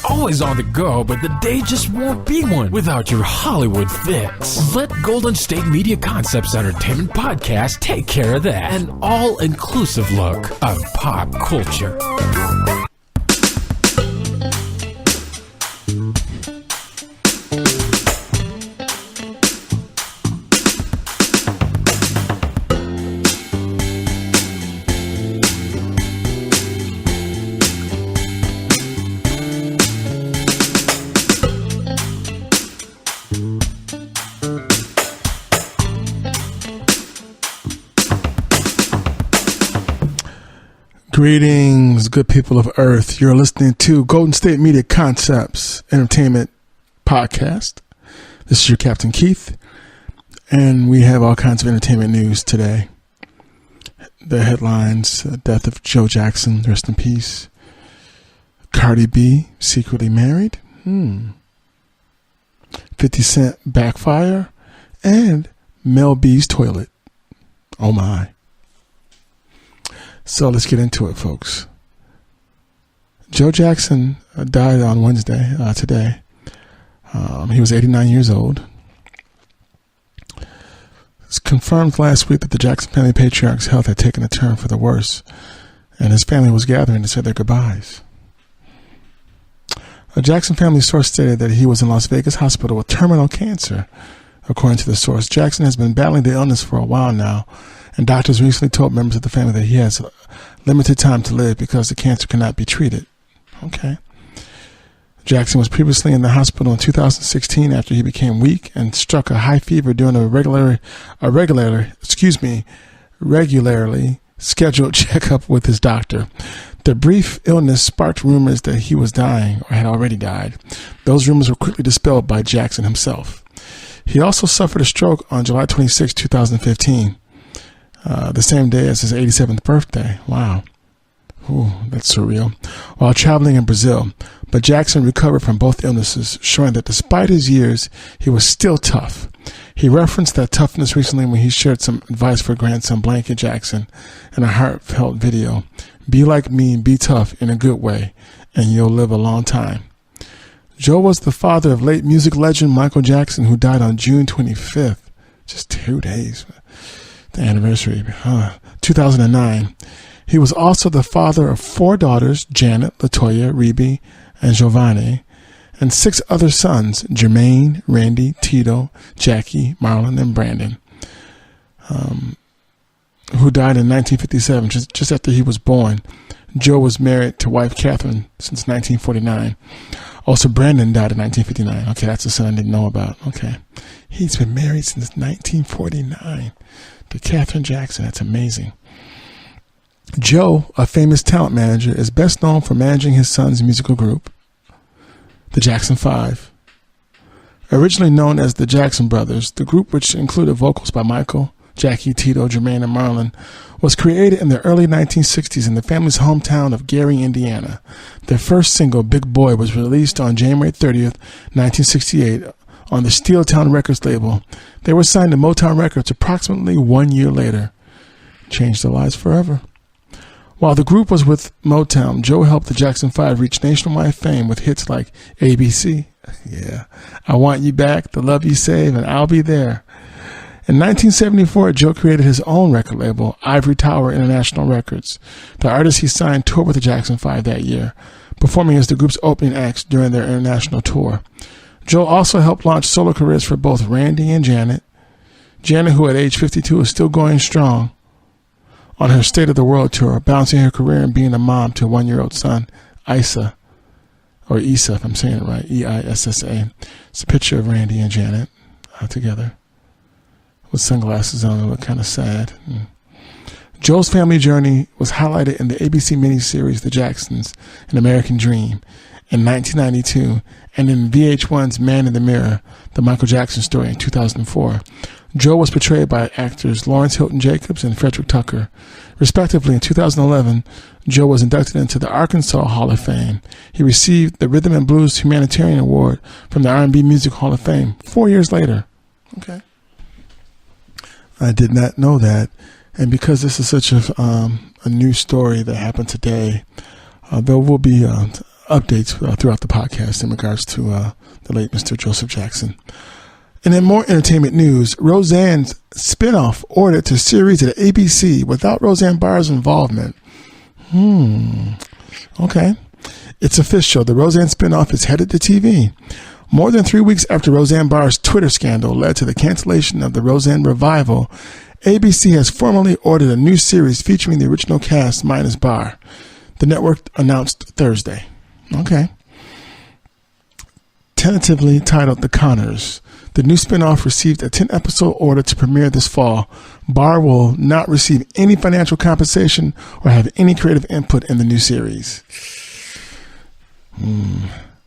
always on the go, but the day just won't be one without your Hollywood fix. Let Golden State Media Concepts Entertainment Podcast take care of that. An all-inclusive look of pop culture. Greetings, good people of Earth. You're listening to Golden State Media Concepts Entertainment Podcast. This is your Captain Keith, and we have all kinds of entertainment news today. The headlines: death of Joe Jackson, rest in peace. Cardi B, secretly married. 50 Cent, Backfire, and Mel B's toilet. Oh my. So let's get into it, folks. Joe Jackson died on Wednesday, today. He was 89 years old. It's confirmed last week that the Jackson family patriarch's health had taken a turn for the worse, and his family was gathering to say their goodbyes. A Jackson family source stated that he was in Las Vegas hospital with terminal cancer. According to the source, Jackson has been battling the illness for a while now, and doctors recently told members of the family that he has limited time to live because the cancer cannot be treated. Okay. Jackson was previously in the hospital in 2016 after he became weak and struck a high fever during a regularly scheduled checkup with his doctor. The brief illness sparked rumors that he was dying or had already died. Those rumors were quickly dispelled by Jackson himself. He also suffered a stroke on July 26, 2015. The same day as his 87th birthday. Wow. Ooh, that's surreal. While traveling in Brazil. But Jackson recovered from both illnesses, showing that despite his years, he was still tough. He referenced that toughness recently when he shared some advice for grandson Blanket Jackson in a heartfelt video. Be like me, be tough in a good way, and you'll live a long time. Joe was the father of late music legend Michael Jackson, who died on June 25th. Just 2 days. The anniversary, 2009. He was also the father of 4 daughters, Janet, Latoya, Rebe, and Giovanni, and 6 other sons, Jermaine, Randy, Tito, Jackie, Marlon, and Brandon, who died in 1957, just after he was born. Joe was married to wife Catherine since 1949. Also, Brandon died in 1959. Okay, that's the son I didn't know about. Okay. He's been married since 1949 to Catherine Jackson. That's amazing. Joe, a famous talent manager, is best known for managing his son's musical group, the Jackson 5. Originally known as the Jackson Brothers, the group, which included vocals by Michael, Jackie, Tito, Jermaine, and Marlon, was created in the early 1960s in the family's hometown of Gary, Indiana. Their first single, Big Boy, was released on January 30th, 1968 on the Steeltown Records label. They were signed to Motown Records approximately 1 year later. Changed their lives forever. While the group was with Motown, Joe helped the Jackson 5 reach nationwide fame with hits like ABC, yeah, I Want You Back, The Love You Save, and I'll Be There. In 1974, Joe created his own record label, Ivory Tower International Records. The artists he signed toured with the Jackson 5 that year, performing as the group's opening acts during their international tour. Joe also helped launch solo careers for both Randy and Janet. Janet, who at age 52 is still going strong on her State of the World tour, balancing her career and being a mom to a 1-year-old son, Isa, or Issa, if I'm saying it right, E-I-S-S-A. It's a picture of Randy and Janet together with sunglasses on. They look kind of sad. Joe's family journey was highlighted in the ABC miniseries The Jacksons, An American Dream, in 1992, and in VH1's Man in the Mirror, The Michael Jackson Story, in 2004. Joe was portrayed by actors Lawrence Hilton Jacobs and Frederick Tucker. Respectively, in 2011, Joe was inducted into the Arkansas Hall of Fame. He received the Rhythm and Blues Humanitarian Award from the R&B Music Hall of Fame 4 years later. Okay. I did not know that. And because this is such a new story that happened today, there will be updates throughout the podcast in regards to the late Mr. Joseph Jackson. And in more entertainment news, Roseanne's spinoff ordered to series at ABC without Roseanne Barr's involvement. Okay. It's official. The Roseanne spinoff is headed to TV. More than 3 weeks after Roseanne Barr's Twitter scandal led to the cancellation of the Roseanne revival, ABC has formally ordered a new series featuring the original cast minus Barr. The network announced Thursday. Okay. Tentatively titled The Connors, the new spinoff received a 10-episode order to premiere this fall. Barr will not receive any financial compensation or have any creative input in the new series.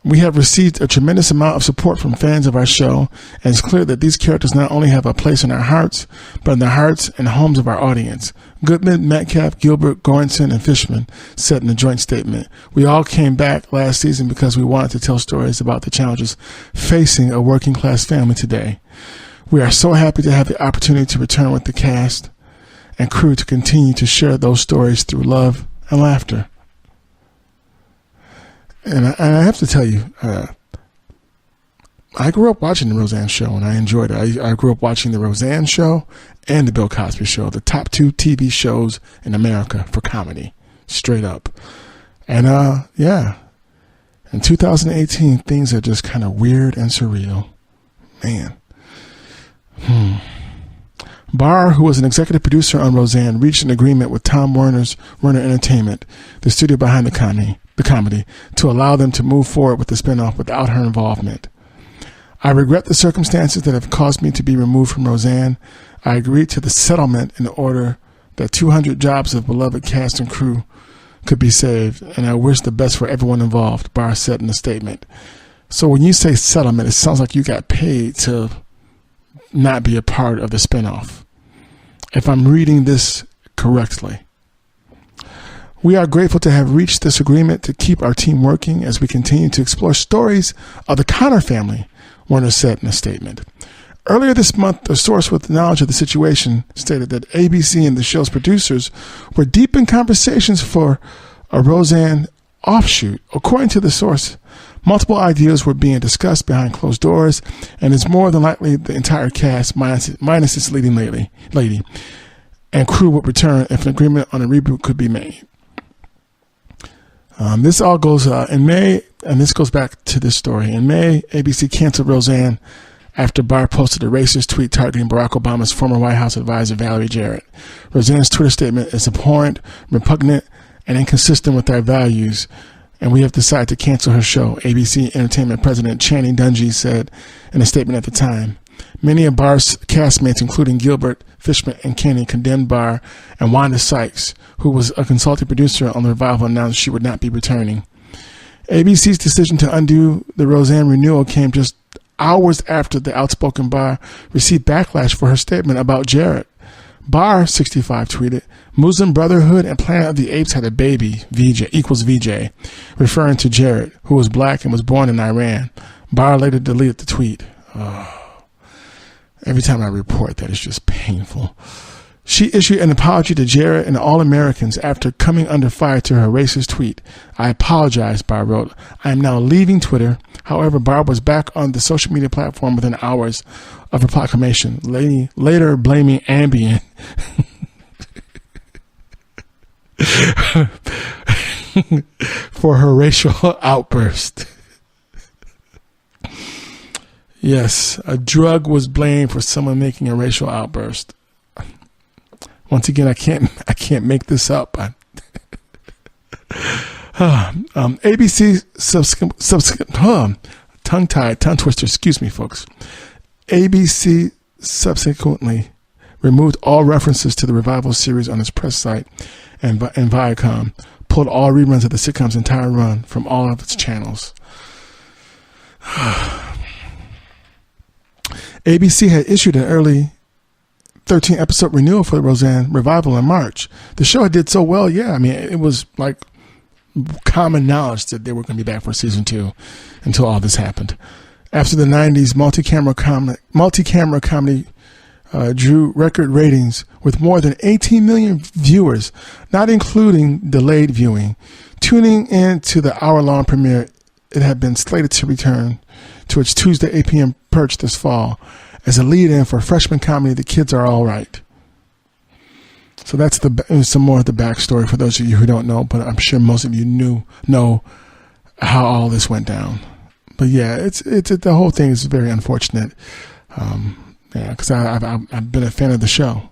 We have received a tremendous amount of support from fans of our show, and it's clear that these characters not only have a place in our hearts, but in the hearts and homes of our audience. Goodman, Metcalf, Gilbert, Goranson, and Fishman said in a joint statement, "We all came back last season because we wanted to tell stories about the challenges facing a working-class family today. We are so happy to have the opportunity to return with the cast and crew to continue to share those stories through love and laughter." And I have to tell you, I grew up watching the Roseanne Show, and I enjoyed it. I grew up watching the Roseanne Show and the Bill Cosby Show, the top 2 TV shows in America for comedy, straight up. And yeah, in 2018, things are just kind of weird and surreal. Man. Barr, who was an executive producer on Roseanne, reached an agreement with Tom Werner Entertainment, the studio behind the comedy, to allow them to move forward with the spinoff without her involvement. "I regret the circumstances that have caused me to be removed from Roseanne. I agreed to the settlement in order that 200 jobs of beloved cast and crew could be saved, and I wish the best for everyone involved," Barr said in a statement. So when you say settlement, it sounds like you got paid to not be a part of the spinoff, if I'm reading this correctly. "We are grateful to have reached this agreement to keep our team working as we continue to explore stories of the Connor family," Werner said in a statement. Earlier this month, a source with knowledge of the situation stated that ABC and the show's producers were deep in conversations for a Roseanne offshoot. According to the source, multiple ideas were being discussed behind closed doors, and it's more than likely the entire cast, minus its leading lady, and crew would return if an agreement on a reboot could be made. This all goes in May, and this goes back to this story. In May, ABC canceled Roseanne after Barr posted a racist tweet targeting Barack Obama's former White House advisor, Valerie Jarrett. Roseanne's Twitter statement is abhorrent, repugnant, and inconsistent with our values, and we have decided to cancel her show, ABC Entertainment President Channing Dungey said in a statement at the time. Many of Barr's castmates, including Gilbert, Fishman, and Kenny, condemned Barr, and Wanda Sykes, who was a consulting producer on the revival, announced she would not be returning. ABC's decision to undo the Roseanne renewal came just hours after the outspoken Barr received backlash for her statement about Jarrett. Barr, 65, tweeted, "Muslim Brotherhood and Planet of the Apes had a baby, VJ equals VJ," referring to Jarrett, who was black and was born in Iran. Barr later deleted the tweet. Every time I report that, it's just painful. She issued an apology to Jarrett and all Americans after coming under fire to her racist tweet. "I apologize," Barr wrote. "I am now leaving Twitter." However, Barr was back on the social media platform within hours of her proclamation, later blaming Ambien for her racial outburst. Yes, a drug was blamed for someone making a racial outburst. Once again, I can't make this up. ABC tongue twister. Excuse me, folks. ABC subsequently removed all references to the revival series on its press site, and Viacom pulled all reruns of the sitcom's entire run from all of its channels. ABC had issued an early 13-episode renewal for the Roseanne revival in March. The show did so well, yeah. I mean, it was like common knowledge that they were going to be back for season 2 until all this happened. After the 90s, multi-camera comedy drew record ratings with more than 18 million viewers, not including delayed viewing. Tuning in to the hour-long premiere, it had been slated to return to its Tuesday 8 p.m. perch this fall as a lead-in for freshman comedy The Kids Are All Right. So that's some more of the backstory for those of you who don't know, but I'm sure most of you know how all this went down. But yeah, it's the whole thing is very unfortunate. Because I've been a fan of the show.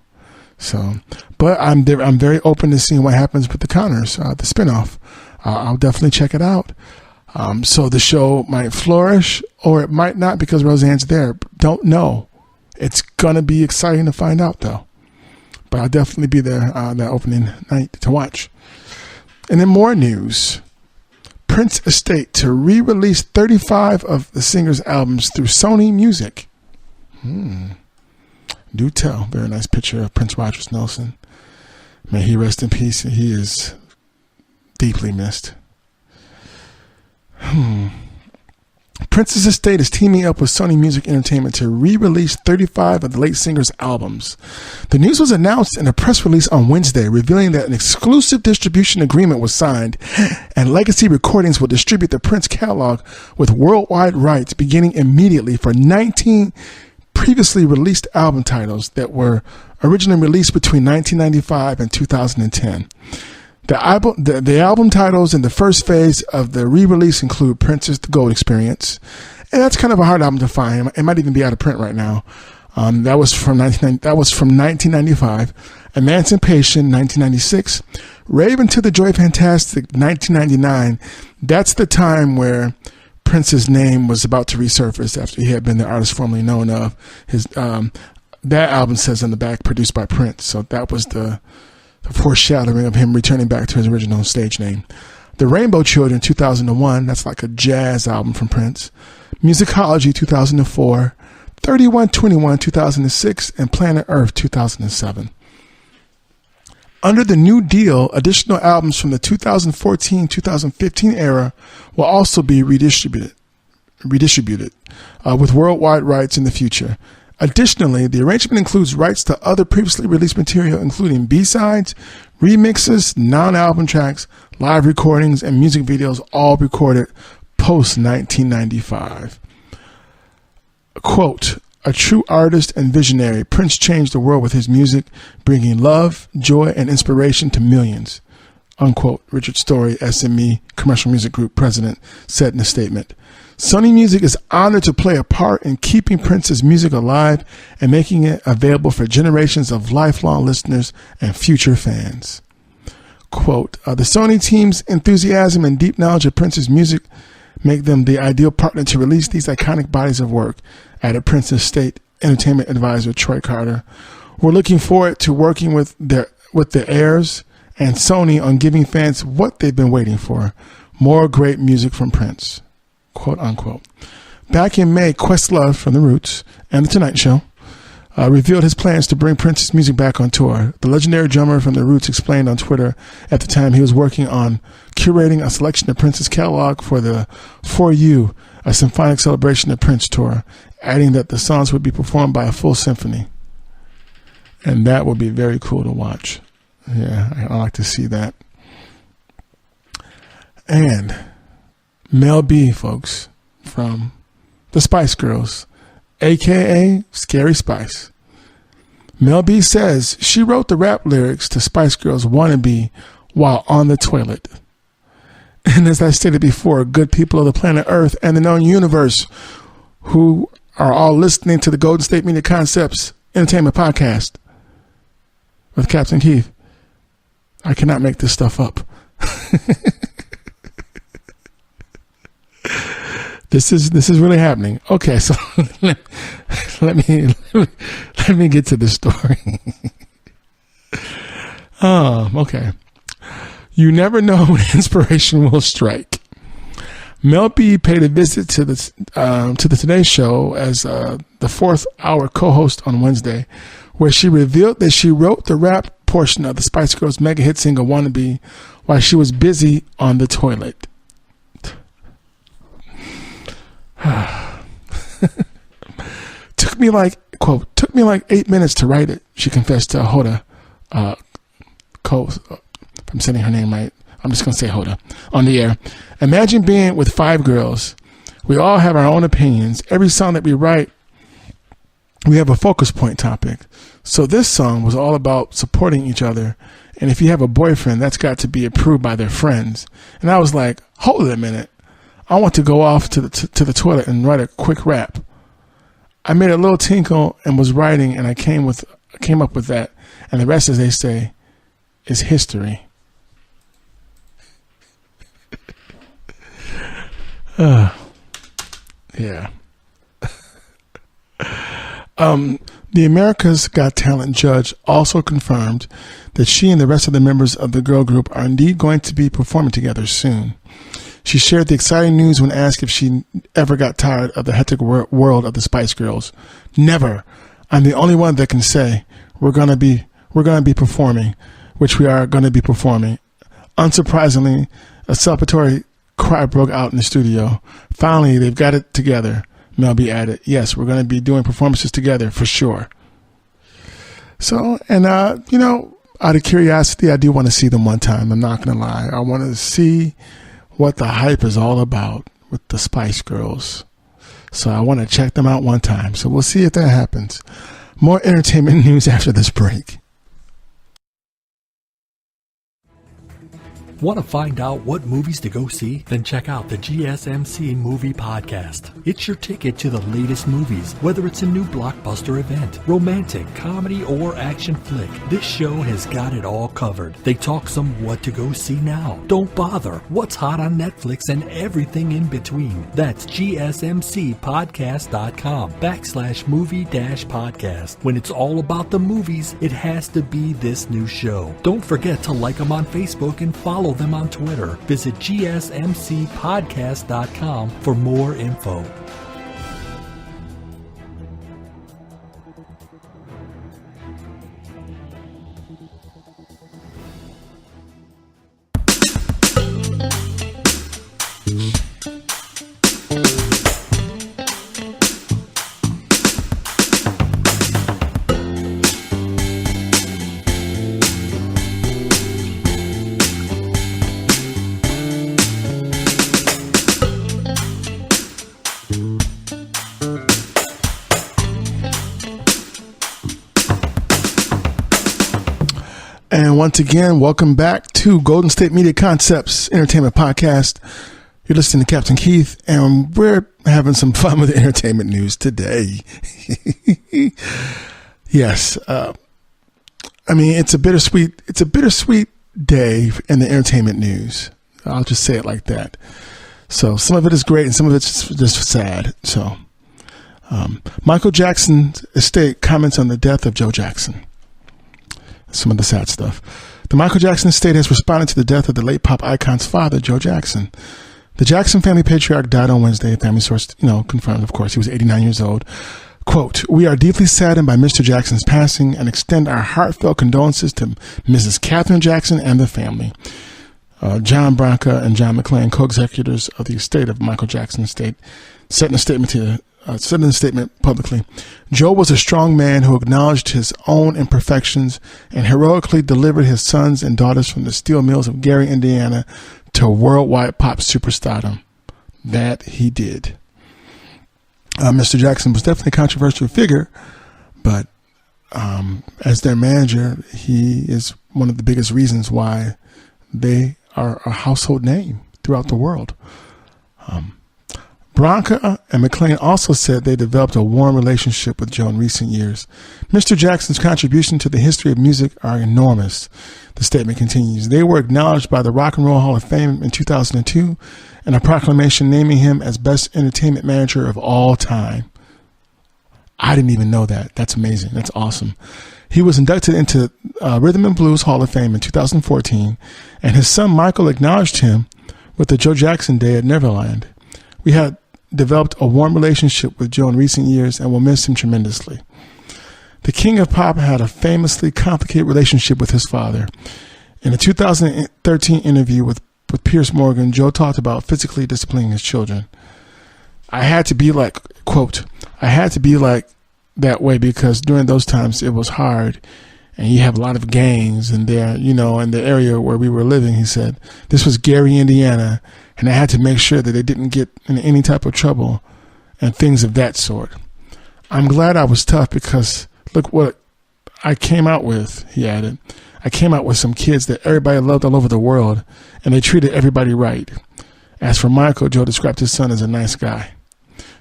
So, but I'm very open to seeing what happens with the Connors, the spinoff. I'll definitely check it out. So the show might flourish or it might not because Roseanne's there. Don't know. It's gonna be exciting to find out though. But I'll definitely be there that opening night to watch. And then more news. Prince estate to re-release 35 of the singer's albums through Sony Music. Do tell. Very nice picture of Prince Rogers Nelson. May he rest in peace. He is deeply missed. Prince's estate is teaming up with Sony Music Entertainment to re-release 35 of the late singer's albums. The news was announced in a press release on Wednesday, revealing that an exclusive distribution agreement was signed and Legacy Recordings will distribute the Prince catalog with worldwide rights beginning immediately for 19 previously released album titles that were originally released between 1995 and 2010. The album titles in the first phase of the re-release include Prince's The Gold Experience, and that's kind of a hard album to find. It might even be out of print right now. That was from 1995. Emancipation, 1996. Raven to the Joy Fantastic, 1999. That's the time where Prince's name was about to resurface after he had been the artist formerly known of. His that album says on the back, produced by Prince. So that was the foreshadowing of him returning back to his original stage name. The Rainbow Children, 2001. That's like a jazz album from Prince. Musicology, 2004. 3121, 2006. And Planet Earth, 2007. Under the new deal, additional albums from the 2014-2015 era will also be redistributed with worldwide rights in the future. Additionally, the arrangement includes rights to other previously released material, including B-sides, remixes, non-album tracks, live recordings, and music videos, all recorded post-1995. Quote, a true artist and visionary, Prince changed the world with his music, bringing love, joy, and inspiration to millions. Unquote, Richard Story, SME Commercial Music Group president, said in a statement. Sony Music is honored to play a part in keeping Prince's music alive and making it available for generations of lifelong listeners and future fans. Quote, the Sony team's enthusiasm and deep knowledge of Prince's music make them the ideal partner to release these iconic bodies of work, added Prince's State Entertainment Advisor Troy Carter. We're looking forward to working with the heirs and Sony on giving fans what they've been waiting for, more great music from Prince. Quote unquote. Back in May, Questlove from The Roots and The Tonight Show revealed his plans to bring Prince's music back on tour. The legendary drummer from The Roots explained on Twitter at the time he was working on curating a selection of Prince's catalog for the For You, a symphonic celebration of Prince tour, adding that the songs would be performed by a full symphony. And that would be very cool to watch. Yeah, I like to see that. And Mel B, folks, from the Spice Girls, a.k.a. Scary Spice. Mel B says she wrote the rap lyrics to Spice Girls' Wannabe while on the toilet. And as I stated before, good people of the planet Earth and the known universe who are all listening to the Golden State Media Concepts Entertainment Podcast with Captain Keith, I cannot make this stuff up. This is really happening. Okay, so let me get to the story. Okay. You never know when inspiration will strike. Mel B paid a visit to the Today Show as the fourth hour co-host on Wednesday, where she revealed that she wrote the rap portion of the Spice Girls' mega hit single "Wannabe" while she was busy on the toilet. Took me like 8 minutes to write it, she confessed to Hoda, I'm saying her name right, I'm just going to say Hoda on the air. Imagine being with 5 girls. We all have our own opinions. Every song that we write, we have a focus point topic. So this song was all about supporting each other. And if you have a boyfriend, that's got to be approved by their friends. And I was like, hold it a minute. I want to go off to the toilet and write a quick rap. I made a little tinkle and was writing, and I came up with that. And the rest, as they say, is history. Yeah. The America's Got Talent judge also confirmed that she and the rest of the members of the girl group are indeed going to be performing together soon. She shared the exciting news when asked if she ever got tired of the hectic world of the Spice Girls. Never. I'm the only one that can say we're gonna be performing, which we are gonna be performing. Unsurprisingly, a celebratory cry broke out in the studio. Finally, they've got it together. Mel B added, yes, we're going to be doing performances together for sure. So, and, out of curiosity, I do want to see them one time. I'm not going to lie. I want to see what the hype is all about with the Spice Girls. So I want to check them out one time. So we'll see if that happens. More entertainment news after this break. Want to find out what movies to go see? Then check out the GSMC Movie Podcast. It's your ticket to the latest movies, whether it's a new blockbuster event, romantic, comedy, or action flick. This show has got it all covered. They talk some what to go see now, don't bother, what's hot on Netflix, and everything in between. That's GSMCpodcast.com/movie-podcast. When it's all about the movies, it has to be this new show. Don't forget to like them on Facebook and follow them on Twitter. Visit GSMCpodcast.com for more info. And once again, welcome back to Golden State Media Concepts Entertainment Podcast. You're listening to Captain Keith, and we're having some fun with the entertainment news today. Yes, it's a bittersweet day in the entertainment news. I'll just say it like that. So some of it is great, and some of it's just sad. So, Michael Jackson's estate comments on the death of Joe Jackson. Some of the sad stuff. The Michael Jackson estate has responded to the death of the late pop icon's father, Joe Jackson. The Jackson family patriarch died on Wednesday. A family source, confirmed, of course. He was 89 years old. Quote, we are deeply saddened by Mr. Jackson's passing and extend our heartfelt condolences to Mrs. Katherine Jackson and the family. John Branca and John McClain, co-executors of the estate of Michael Jackson's estate, said in a statement publicly. Joe was a strong man who acknowledged his own imperfections and heroically delivered his sons and daughters from the steel mills of Gary, Indiana, to worldwide pop superstardom. That he did. Mr. Jackson was definitely a controversial figure, but as their manager, he is one of the biggest reasons why they are a household name throughout the world. Branca and McClain also said they developed a warm relationship with Joe in recent years. Mr. Jackson's contribution to the history of music are enormous, the statement continues. They were acknowledged by the Rock and Roll Hall of Fame in 2002 and a proclamation naming him as Best Entertainment Manager of all time. I didn't even know that. That's amazing. That's awesome. He was inducted into Rhythm and Blues Hall of Fame in 2014, and his son Michael acknowledged him with the Joe Jackson Day at Neverland. We had developed a warm relationship with Joe in recent years and will miss him tremendously. The King of Pop had a famously complicated relationship with his father. In a 2013 interview with Piers Morgan, Joe talked about physically disciplining his children. I had to be like that way because during those times it was hard and you have a lot of gangs in there, you know, in the area where we were living. He said, this was Gary, Indiana, and I had to make sure that they didn't get in any type of trouble and things of that sort. I'm glad I was tough because look what I came out with, he added. I came out with some kids that everybody loved all over the world, and they treated everybody right. As for Michael, Joe described his son as a nice guy.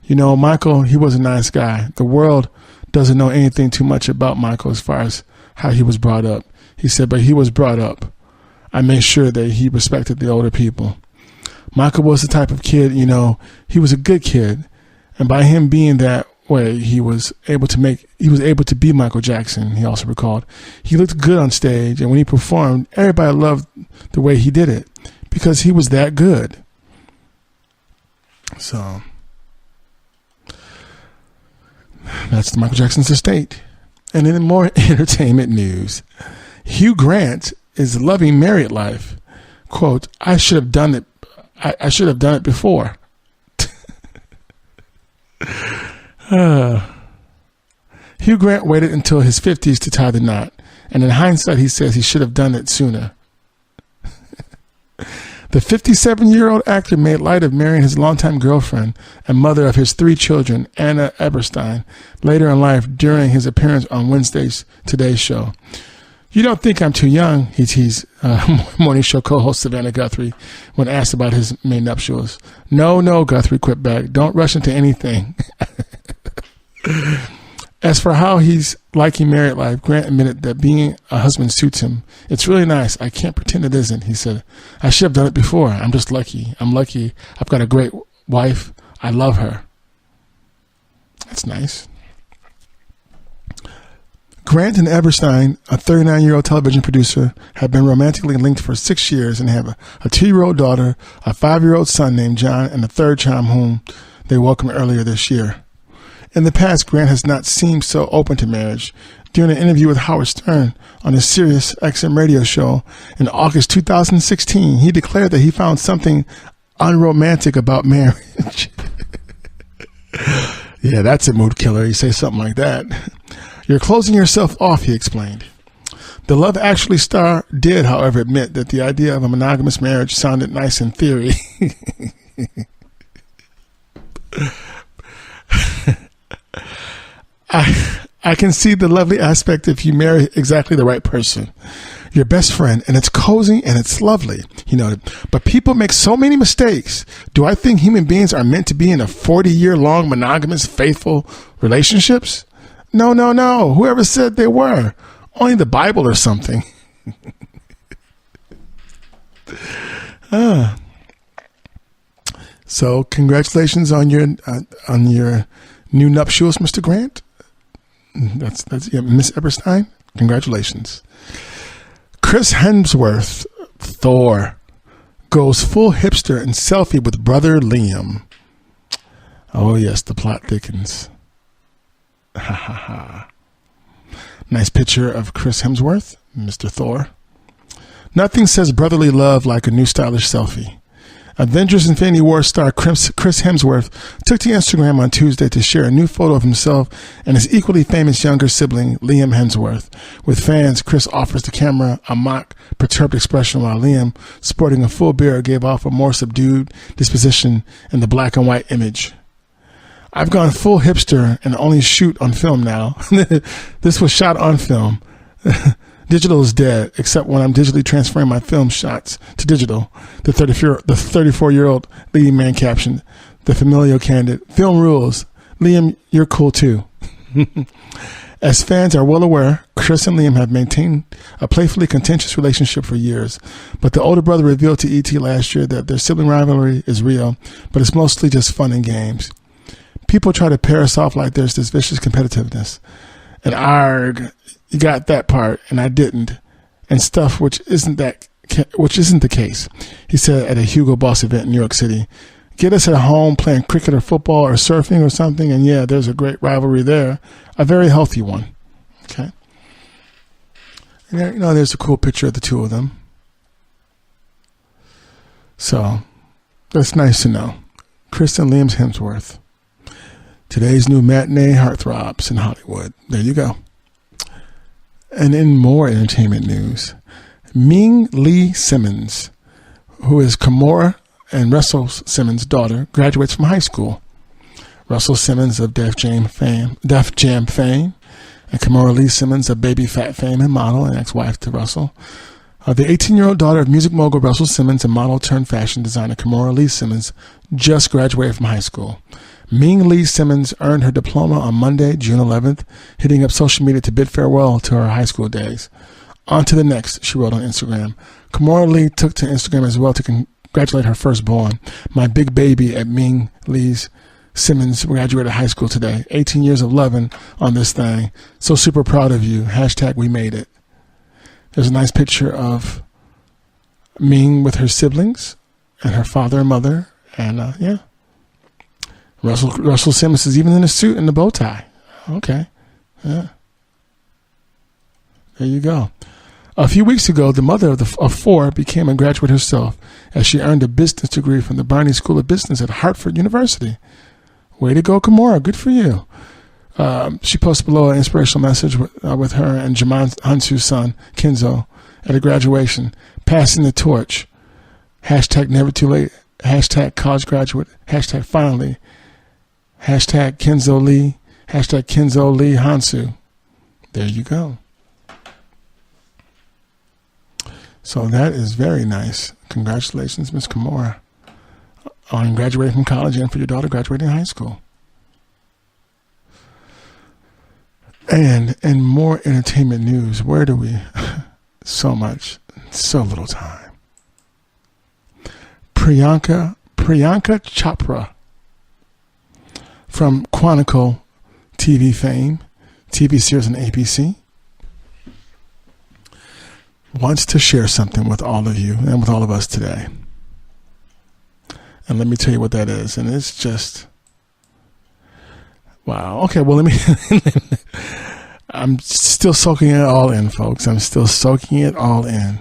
You know, Michael, he was a nice guy. The world doesn't know anything too much about Michael as far as how he was brought up. He said, but he was brought up. I made sure that he respected the older people. Michael was the type of kid, you know, he was a good kid. And by him being that way, he was able to be Michael Jackson, he also recalled. He looked good on stage, and when he performed, everybody loved the way he did it because he was that good. So that's Michael Jackson's estate. And in more entertainment news, Hugh Grant is loving married life. Quote, I should have done it. I should have done it before. Hugh Grant waited until his 50s to tie the knot. And in hindsight, he says he should have done it sooner. The 57-year-old actor made light of marrying his longtime girlfriend and mother of his 3 children, Anna Eberstein, later in life during his appearance on Wednesday's Today Show. You don't think I'm too young, he teased morning show co-host Savannah Guthrie when asked about his May nuptials. No, Guthrie quipped back. Don't rush into anything. As for how he's liking married life, Grant admitted that being a husband suits him. It's really nice. I can't pretend it isn't, he said. I should have done it before. I'm just lucky. I'm lucky. I've got a great wife. I love her. That's nice. Grant and Eberstein, a 39-year-old television producer, have been romantically linked for 6 years and have a 2-year-old daughter, a 5-year-old son named John, and a third child whom they welcomed earlier this year. In the past, Grant has not seemed so open to marriage. During an interview with Howard Stern on his Sirius XM radio show in August 2016, he declared that he found something unromantic about marriage. Yeah, that's a mood killer. You say something like that. You're closing yourself off, he explained. The Love Actually star did, however, admit that the idea of a monogamous marriage sounded nice in theory. I can see the lovely aspect if you marry exactly the right person, your best friend, and it's cozy and it's lovely, he noted. But people make so many mistakes. Do I think human beings are meant to be in a 40-year-long monogamous, faithful relationships? No. Whoever said they were? Only the Bible or something. So congratulations on your new nuptials, Mr. Grant. That's yeah, Miss Eberstein. Congratulations. Chris Hemsworth, Thor, goes full hipster and selfie with brother Liam. Oh yes, the plot thickens. Ha ha ha. Nice picture of Chris Hemsworth, Mr. Thor. Nothing says brotherly love like a new stylish selfie. Avengers Infinity War star Chris Hemsworth took to Instagram on Tuesday to share a new photo of himself and his equally famous younger sibling, Liam Hemsworth. With fans, Chris offers the camera a mock, perturbed expression while Liam, sporting a full beard, gave off a more subdued disposition in the black and white image. I've gone full hipster and only shoot on film now. This was shot on film. Digital is dead, except when I'm digitally transferring my film shots to digital. The 34-year-old leading man captioned, the familial candid, film rules. Liam, you're cool too. As fans are well aware, Chris and Liam have maintained a playfully contentious relationship for years, but the older brother revealed to ET last year that their sibling rivalry is real, but it's mostly just fun and games. People try to pair us off like there's this vicious competitiveness. And arg, you got that part, and I didn't, and stuff which isn't the case, he said at a Hugo Boss event in New York City. Get us at home playing cricket or football or surfing or something, and yeah, there's a great rivalry there, a very healthy one. Okay, and there, there's a cool picture of the two of them. So that's nice to know. Chris and Liam Hemsworth, today's new matinee heartthrobs in Hollywood. There you go. And in more entertainment news, Ming Lee Simmons, who is Kimora and Russell Simmons' daughter, graduates from high school. Russell Simmons of Def Jam fame, and Kimora Lee Simmons of Baby Phat fame and model and ex-wife to Russell. The 18-year-old daughter of music mogul Russell Simmons and model turned fashion designer Kimora Lee Simmons just graduated from high school. Ming Lee Simmons earned her diploma on Monday, June 11th, hitting up social media to bid farewell to her high school days. On to the next, she wrote on Instagram. Kimora Lee took to Instagram as well to congratulate her firstborn, my big baby at Ming Lee's Simmons graduated high school today. 18 years of loving on this thing. So super proud of you. # we made it. There's a nice picture of Ming with her siblings and her father and mother. And yeah. Russell Simmons is even in a suit and a bow tie. Okay. Yeah. There you go. A few weeks ago, the mother of four became a graduate herself as she earned a business degree from the Barney School of Business at Hartford University. Way to go, Kimora. Good for you. She posted below an inspirational message with her and Jaman Hansu's son, Kenzo, at a graduation, passing the torch. # never too late. # college graduate. # finally. # Kenzo Lee. # Kenzo Lee Hansu. There you go. So that is very nice. Congratulations, Miss Kimora, on graduating from college and for your daughter graduating high school. And in more entertainment news, where do we? So much, so little time. Priyanka Chopra from Chronicle TV fame, TV series on ABC, wants to share something with all of you and with all of us today. And let me tell you what that is. And it's just, wow. Okay, well, let me, I'm still soaking it all in, folks. I'm still soaking it all in.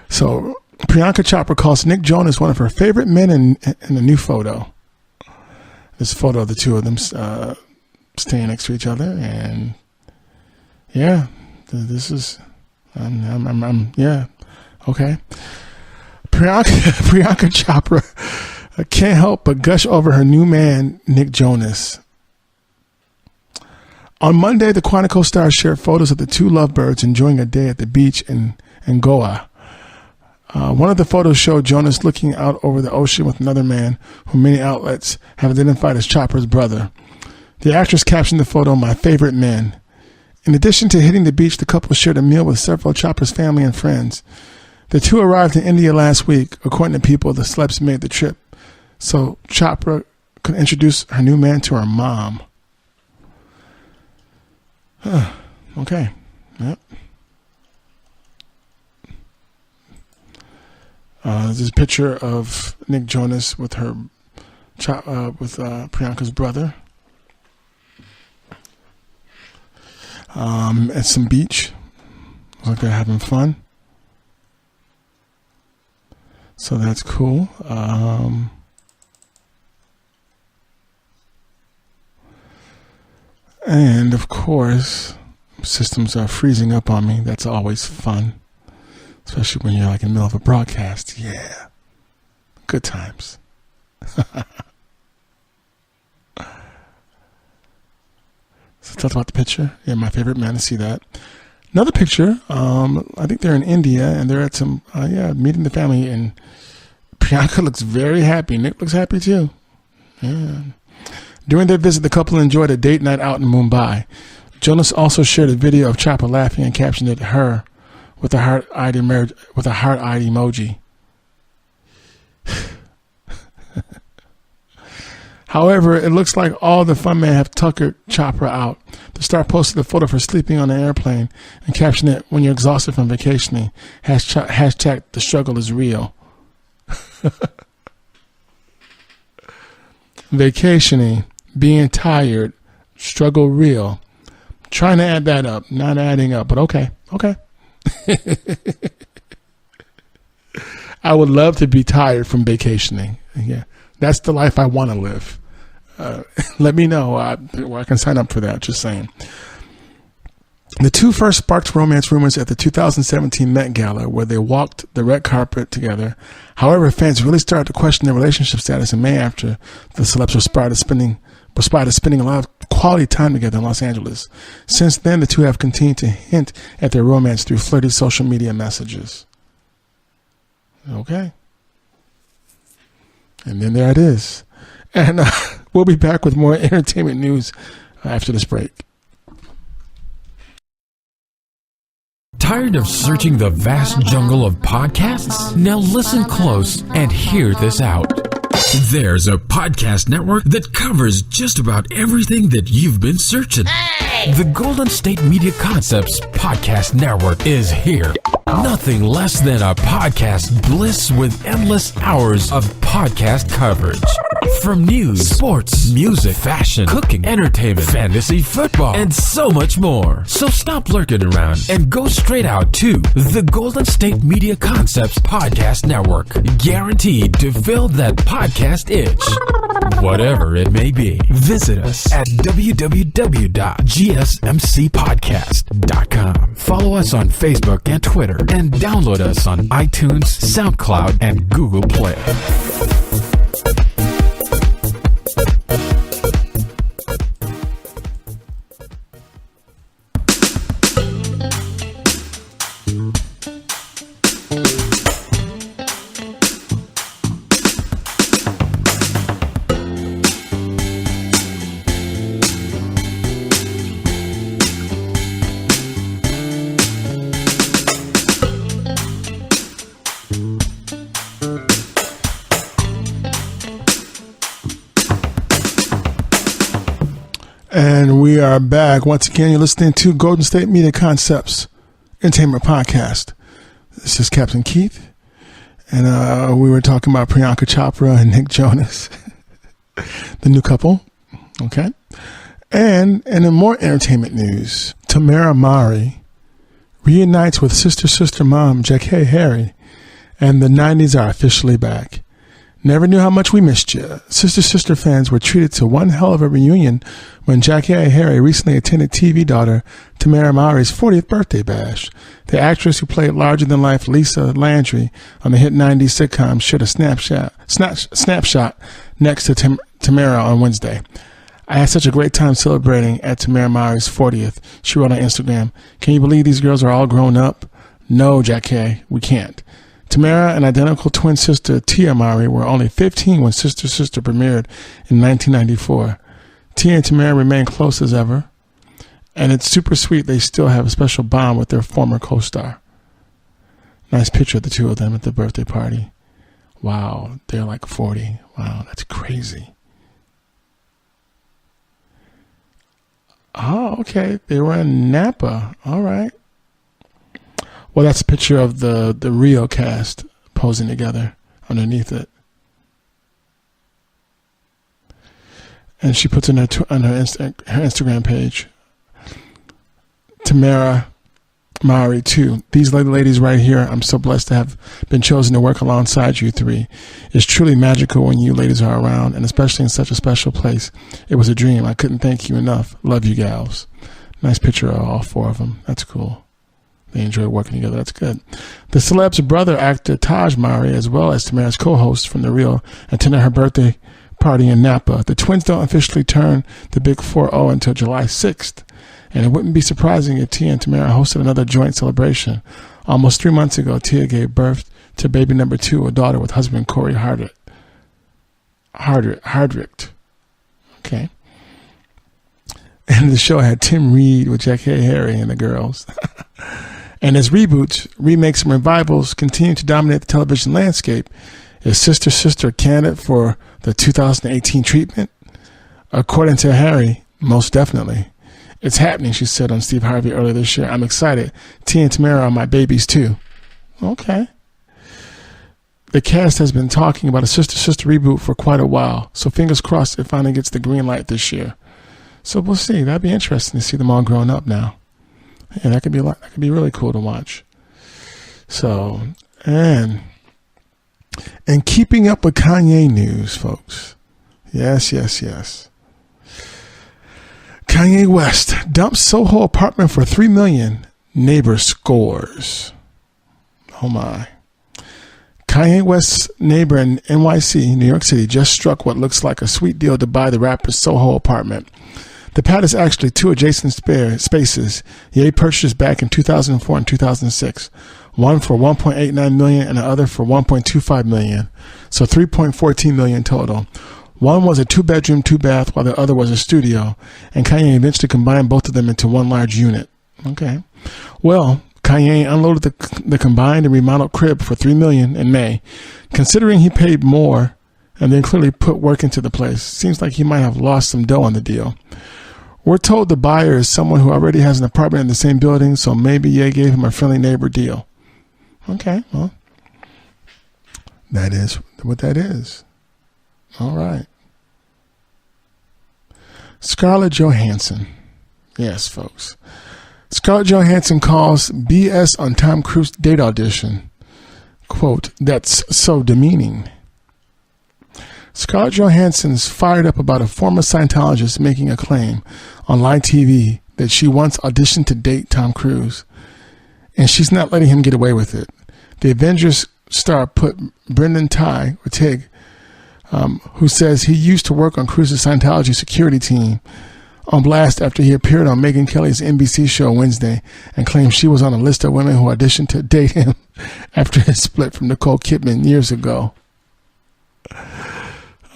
So Priyanka Chopra calls Nick Jonas one of her favorite men in a new photo. This photo of the two of them staying next to each other. And yeah, this is, yeah, okay. Priyanka Chopra can't help but gush over her new man, Nick Jonas. On Monday, the Chronicle star shared photos of the two lovebirds enjoying a day at the beach in Goa. One of the photos showed Jonas looking out over the ocean with another man who many outlets have identified as Chopra's brother. The actress captioned the photo, "My favorite men." In addition to hitting the beach, the couple shared a meal with several of Chopra's family and friends. The two arrived in India last week. According to People, the celebs made the trip so Chopra could introduce her new man to her mom. Okay. Yep. There's a picture of Nick Jonas with Priyanka's brother. At some beach. Looks like they're having fun. So that's cool. And of course, systems are freezing up on me. That's always fun. Especially when you're like in the middle of a broadcast. Yeah. Good times. So talk about the picture. Yeah, my favorite man to see that. Another picture. I think they're in India and they're at some meeting the family, and Priyanka looks very happy. Nick looks happy too. Yeah. During their visit, the couple enjoyed a date night out in Mumbai. Jonas also shared a video of Chopra laughing and captioned it "her" with a heart-eyed emoji. However, it looks like all the fun men have tuckered Chopra out. The star posted a photo of her sleeping on an airplane and captioned it, "When you're exhausted from vacationing, hashtag the struggle is real." Vacationing, being tired, struggle real. Trying to add that up, not adding up, but okay. I would love to be tired from vacationing. Yeah, that's the life I want to live. Let me know where I can sign up for that. Just saying. The two first sparked romance rumors at the 2017 Met Gala, where they walked the red carpet together. However, fans really started to question their relationship status in May after the celebs were spotted spending a lot of quality time together in Los Angeles. Since then, the two have continued to hint at their romance through flirty social media messages. Okay. And then there it is. And we'll be back with more entertainment news after this break. Tired of searching the vast jungle of podcasts? Now listen close and hear this out. There's a podcast network that covers just about everything that you've been searching. Hey! The Golden State Media Concepts Podcast Network is here. Nothing less than a podcast bliss with endless hours of podcast coverage. From news, sports, music, fashion, cooking, entertainment, fantasy, football, and so much more. So stop lurking around and go straight out to the Golden State Media Concepts Podcast Network. Guaranteed to fill that podcast itch. Whatever it may be. Visit us at www.gsmcpodcast.com. Follow us on Facebook and Twitter, and download us on iTunes, SoundCloud, and Google Play. And we are back. Once again, you're listening to Golden State Media Concepts Entertainment Podcast. This is Captain Keith. And we were talking about Priyanka Chopra and Nick Jonas, the new couple. Okay. And in more entertainment news, Tamara Mowry reunites with sister mom Jackée Harry, and the 90s are officially back. Never knew how much we missed you. Sister fans were treated to one hell of a reunion when Jackée Harry recently attended TV daughter Tamara Mowry's 40th birthday bash. The actress who played larger-than-life Lisa Landry on the hit 90s sitcom shared a snapshot next to Tamara on Wednesday. I had such a great time celebrating at Tamara Mowry's 40th, she wrote on Instagram. Can you believe these girls are all grown up? No, Jackée, we can't. Tamara and identical twin sister Tia Mowry were only 15 when Sister premiered in 1994. Tia and Tamara remain close as ever, and it's super sweet they still have a special bond with their former co-star. Nice picture of the two of them at the birthday party. Wow, they're like 40. Wow, that's crazy. Oh, okay. They were in Napa. All right. Well, that's a picture of the Rio cast posing together underneath it. And she puts on her Instagram page, Tamara Mowry too. These ladies right here, I'm so blessed to have been chosen to work alongside you three. It's truly magical when you ladies are around, and especially in such a special place. It was a dream. I couldn't thank you enough. Love you gals. Nice picture of all four of them. That's cool. They enjoy working together. That's good. The celeb's brother, actor Taj Mowry, as well as Tamara's co-host from The Real, attended her birthday party in Napa. The twins don't officially turn the big 4-0 until July 6th, and it wouldn't be surprising if Tia and Tamara hosted another joint celebration. Almost 3 months ago, Tia gave birth to baby number 2, a daughter with husband Corey Hardrick. Okay. And the show had Tim Reed with Jackée Harry and the girls. And as reboots, remakes, and revivals continue to dominate the television landscape, is Sister a candidate for the 2018 treatment? According to Harry, most definitely. It's happening, she said on Steve Harvey earlier this year. I'm excited. Tia and Tamara are my babies too. Okay. The cast has been talking about a Sister reboot for quite a while, so fingers crossed it finally gets the green light this year. So we'll see. That'd be interesting to see them all grown up now. Yeah, that could be really cool to watch. So, and keeping up with Kanye news, folks. Yes. Kanye West dumps Soho apartment for $3 million. Neighbor scores. Oh my. Kanye West's neighbor in NYC, New York City, just struck what looks like a sweet deal to buy the rapper's Soho apartment. The pad is actually two adjacent spaces Ye purchased back in 2004 and 2006. One for $1.89 million and the other for $1.25 million. So $3.14 million total. One was a 2-bedroom, 2-bath, while the other was a studio, and Kanye eventually combined both of them into one large unit. Okay. Well, Kanye unloaded the combined and remodeled crib for $3 million in May. Considering he paid more and then clearly put work into the place, seems like he might have lost some dough on the deal. We're told the buyer is someone who already has an apartment in the same building, so maybe Ye gave him a friendly neighbor deal. Okay, well, that is what that is. All right. Scarlett Johansson. Yes, folks. Scarlett Johansson calls BS on Tom Cruise date audition. Quote, "That's so demeaning." Scarlett Johansson's fired up about a former Scientologist making a claim on live TV that she once auditioned to date Tom Cruise, and she's not letting him get away with it. The Avengers star put Brendan Ty, or Tig, who says he used to work on Cruise's Scientology security team, on blast after he appeared on Megyn Kelly's NBC show Wednesday and claimed she was on a list of women who auditioned to date him after his split from Nicole Kidman years ago.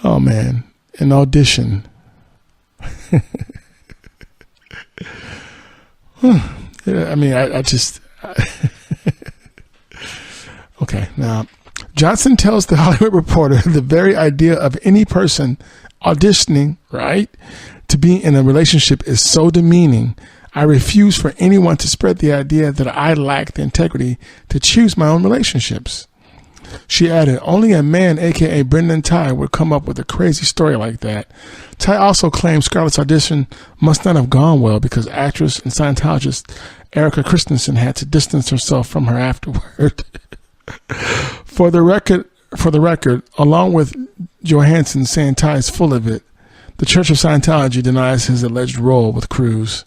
Oh man, an audition. I mean, I just... Okay, now, Johnson tells the Hollywood Reporter the very idea of any person auditioning, right, to be in a relationship is so demeaning. I refuse for anyone to spread the idea that I lack the integrity to choose my own relationships. She added, only a man, a.k.a. Brendan Ty, would come up with a crazy story like that. Ty also claimed Scarlett's audition must not have gone well because actress and Scientologist Erica Christensen had to distance herself from her afterward. For the record, along with Johansson saying Ty is full of it, the Church of Scientology denies his alleged role with Cruise.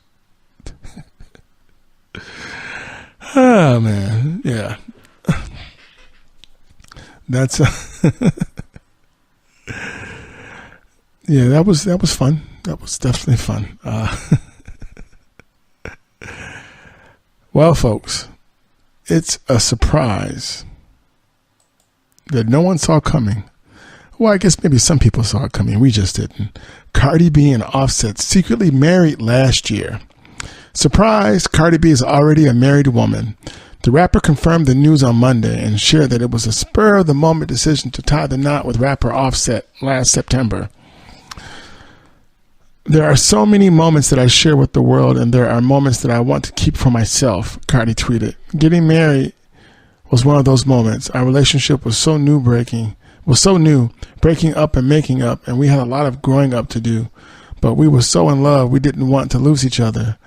Oh, man. Yeah. That's yeah, that was fun. That was definitely fun. Well, folks, it's a surprise that no one saw coming. Well, I guess maybe some people saw it coming. We just didn't. Cardi B and Offset secretly married last year. Surprise, Cardi B is already a married woman. The rapper confirmed the news on Monday and shared that it was a spur-of-the-moment decision to tie the knot with rapper Offset last September. There are so many moments that I share with the world, and there are moments that I want to keep for myself, Cardi tweeted. Getting married was one of those moments. Our relationship was so new, breaking up and making up, and we had a lot of growing up to do. But we were so in love, we didn't want to lose each other.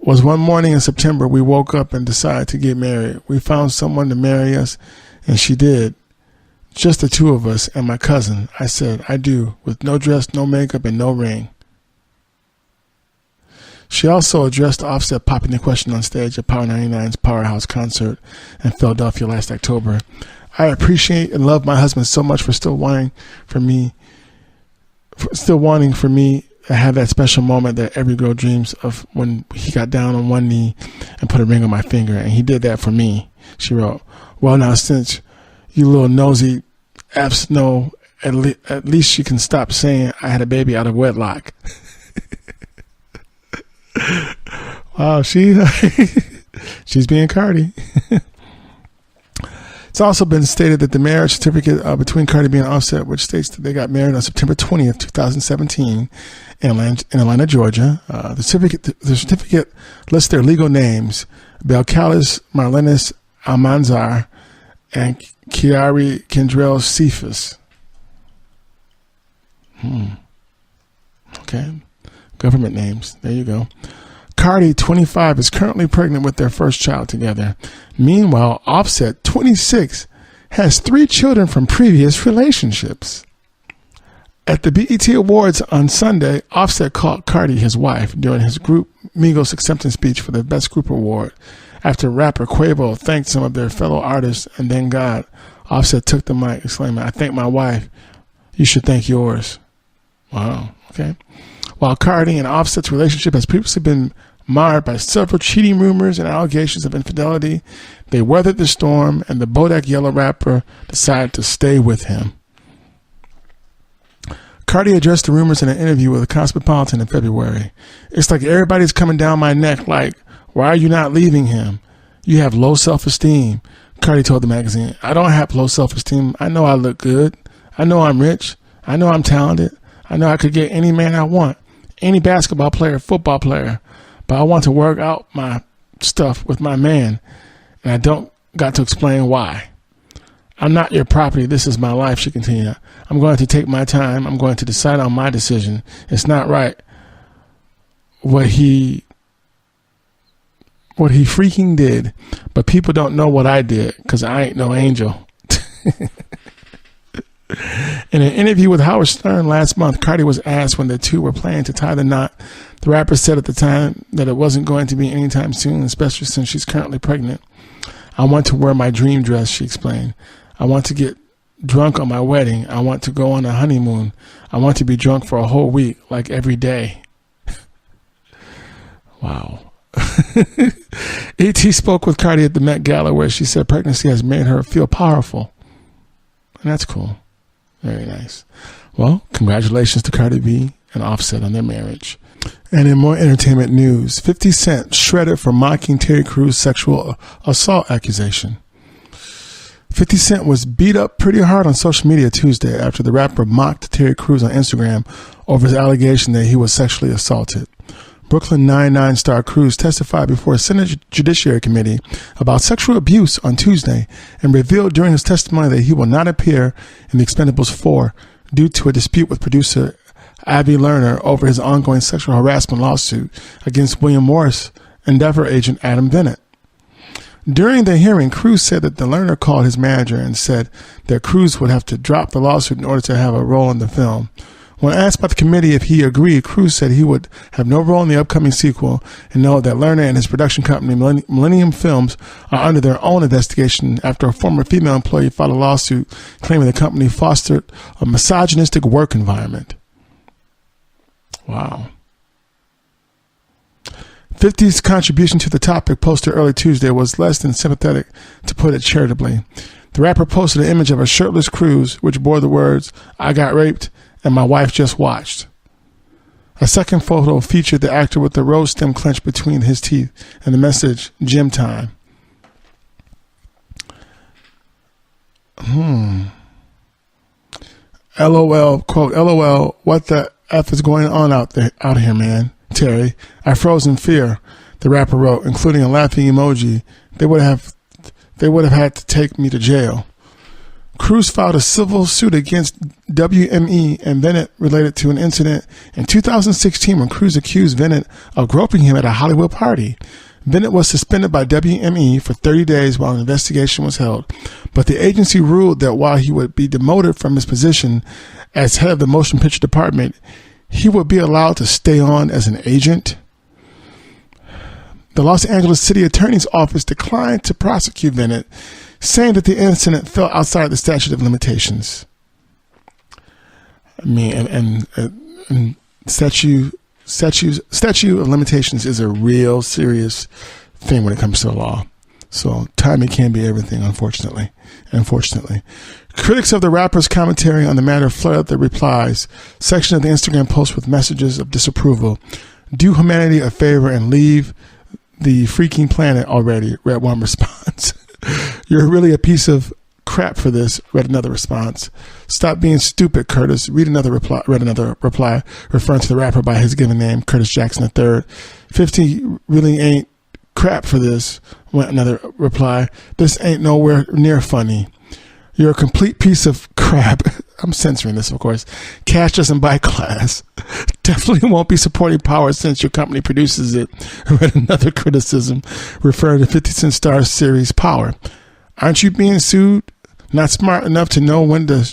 Was one morning in September, we woke up and decided to get married. We found someone to marry us, and she did. Just the two of us and my cousin. I said, I do, with no dress, no makeup, and no ring. She also addressed Offset popping the question on stage at Power 99's Powerhouse concert in Philadelphia last October. I appreciate and love my husband so much for still wanting for me to have that special moment that every girl dreams of, when he got down on one knee and put a ring on my finger, and he did that for me. She wrote, well, now since you little nosy F's know, at least she can stop saying I had a baby out of wedlock. Wow, she's being Cardi. It's also been stated that the marriage certificate between Cardi B and Offset, which states that they got married on September 20th, 2017 in Atlanta, Georgia. The certificate lists their legal names: Belcalis Marlenis Almanzar and Kiari Kendrell Cephas. Okay. Government names. There you go. Cardi, 25, is currently pregnant with their first child together. Meanwhile, Offset, 26, has 3 children from previous relationships. At the BET Awards on Sunday, Offset called Cardi his wife during his group Migos acceptance speech for the Best Group Award. After rapper Quavo thanked some of their fellow artists and then God, Offset took the mic exclaiming, "I thank my wife. You should thank yours." Wow. Okay. While Cardi and Offset's relationship has previously been marred by several cheating rumors and allegations of infidelity, they weathered the storm, and the Bodak Yellow rapper decided to stay with him. Cardi addressed the rumors in an interview with the Cosmopolitan in February. "It's like everybody's coming down my neck like, why are you not leaving him? You have low self-esteem," Cardi told the magazine. "I don't have low self-esteem. I know I look good. I know I'm rich. I know I'm talented. I know I could get any man I want, any basketball player, football player. But I want to work out my stuff with my man, and I don't got to explain why. I'm not your property. This is my life," she continued. "I'm going to take my time. I'm going to decide on my decision. It's not right what he freaking did, but people don't know what I did because I ain't no angel." In an interview with Howard Stern last month, Cardi was asked when the two were planning to tie the knot. The rapper said at the time that it wasn't going to be anytime soon, especially since she's currently pregnant. "I want to wear my dream dress," she explained. "I want to get drunk on my wedding. I want to go on a honeymoon. I want to be drunk for a whole week, like every day." Wow. E.T. spoke with Cardi at the Met Gala, where she said pregnancy has made her feel powerful. And that's cool. Very nice. Well, congratulations to Cardi B and Offset on their marriage. And in more entertainment news, 50 Cent shredded for mocking Terry Crews' sexual assault accusation. 50 Cent was beat up pretty hard on social media Tuesday after the rapper mocked Terry Crews on Instagram over his allegation that he was sexually assaulted. Brooklyn Nine-Nine star Crews testified before a Senate Judiciary Committee about sexual abuse on Tuesday and revealed during his testimony that he will not appear in The Expendables 4 due to a dispute with producer Avi Lerner over his ongoing sexual harassment lawsuit against William Morris Endeavor agent Adam Bennett. During the hearing, Crews said that the Lerner called his manager and said that Crews would have to drop the lawsuit in order to have a role in the film. When asked by the committee if he agreed, Crews said he would have no role in the upcoming sequel and noted that Lerner and his production company, Millennium Films, are under their own investigation after a former female employee filed a lawsuit claiming the company fostered a misogynistic work environment. Wow. 50's contribution to the topic posted early Tuesday was less than sympathetic, to put it charitably. The rapper posted an image of a shirtless Crews, which bore the words, "I got raped and my wife just watched." A second photo featured the actor with the rose stem clenched between his teeth and the message, "Gym time." LOL, quote, "LOL, what the F is going on out here, man? Terry, I froze in fear," the rapper wrote, including a laughing emoji. They would have had to take me to jail." Crews filed a civil suit against WME and Bennett related to an incident in 2016 when Crews accused Bennett of groping him at a Hollywood party. Bennett was suspended by WME for 30 days while an investigation was held, but the agency ruled that while he would be demoted from his position as head of the motion picture department, he would be allowed to stay on as an agent. The Los Angeles City Attorney's Office declined to prosecute Bennett, saying that the incident fell outside the statute of limitations. I mean, and statute of limitations is a real serious thing when it comes to the law. So timing can be everything, unfortunately. Critics of the rapper's commentary on the matter flooded the replies section of the Instagram post with messages of disapproval. "Do humanity a favor and leave the freaking planet already," read one response. "You're really a piece of crap for this," read another response. "Stop being stupid, Curtis," read another reply, referring to the rapper by his given name, Curtis Jackson III. 50 really ain't crap for this, went another reply. "This ain't nowhere near funny. You're a complete piece of crap." I'm censoring this, of course. "Cash doesn't buy class. Definitely won't be supporting Power since your company produces it," read another criticism, referring to 50 Cent Star's series Power. "Aren't you being sued? Not smart enough to know when to..."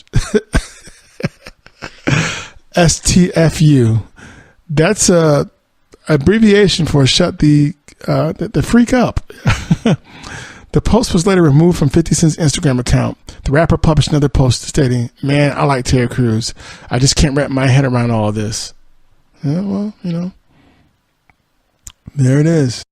STFU. That's a abbreviation for shut the freak up. The post was later removed from 50 Cent's Instagram account. The rapper published another post stating, "Man, I like Terry Crews. I just can't wrap my head around all of this." Yeah, well, there it is.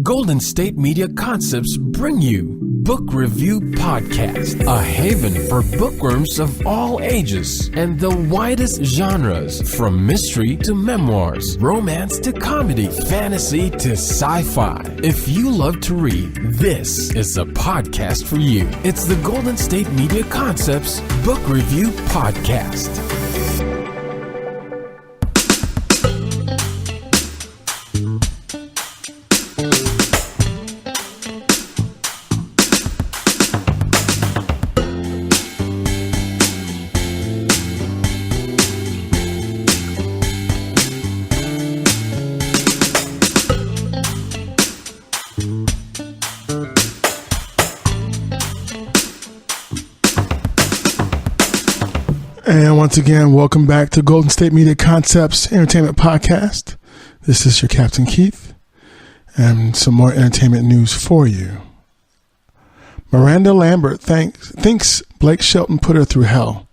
Golden State Media Concepts bring you Book Review Podcast, a haven for bookworms of all ages and the widest genres, from mystery to memoirs, romance to comedy, fantasy to sci-fi. If you love to read, this is a podcast for you. It's the Golden State Media Concepts Book Review Podcast. And once again, welcome back to Golden State Media Concepts Entertainment Podcast. This is your Captain Keith, and some more entertainment news for you. Miranda Lambert thinks Blake Shelton put her through hell.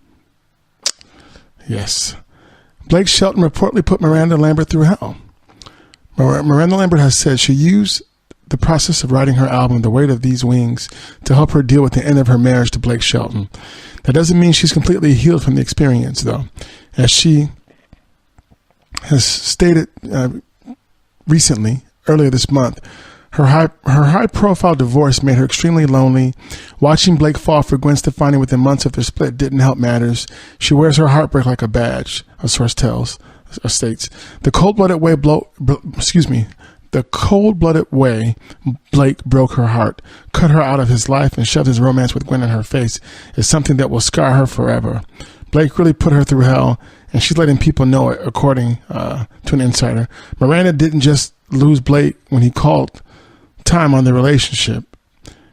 Yes. Blake Shelton reportedly put Miranda Lambert through hell. Miranda Lambert has said she used the process of writing her album, The Weight of These Wings, to help her deal with the end of her marriage to Blake Shelton. That doesn't mean she's completely healed from the experience, though. As she has stated recently, earlier this month, her high-profile divorce made her extremely lonely. Watching Blake fall for Gwen Stefani within months of their split didn't help matters. She wears her heartbreak like a badge, a source states. The cold-blooded way Blake broke her heart, cut her out of his life, and shoved his romance with Gwen in her face is something that will scar her forever. Blake really put her through hell, and she's letting people know it, according to an insider. Miranda didn't just lose Blake when he called time on their relationship,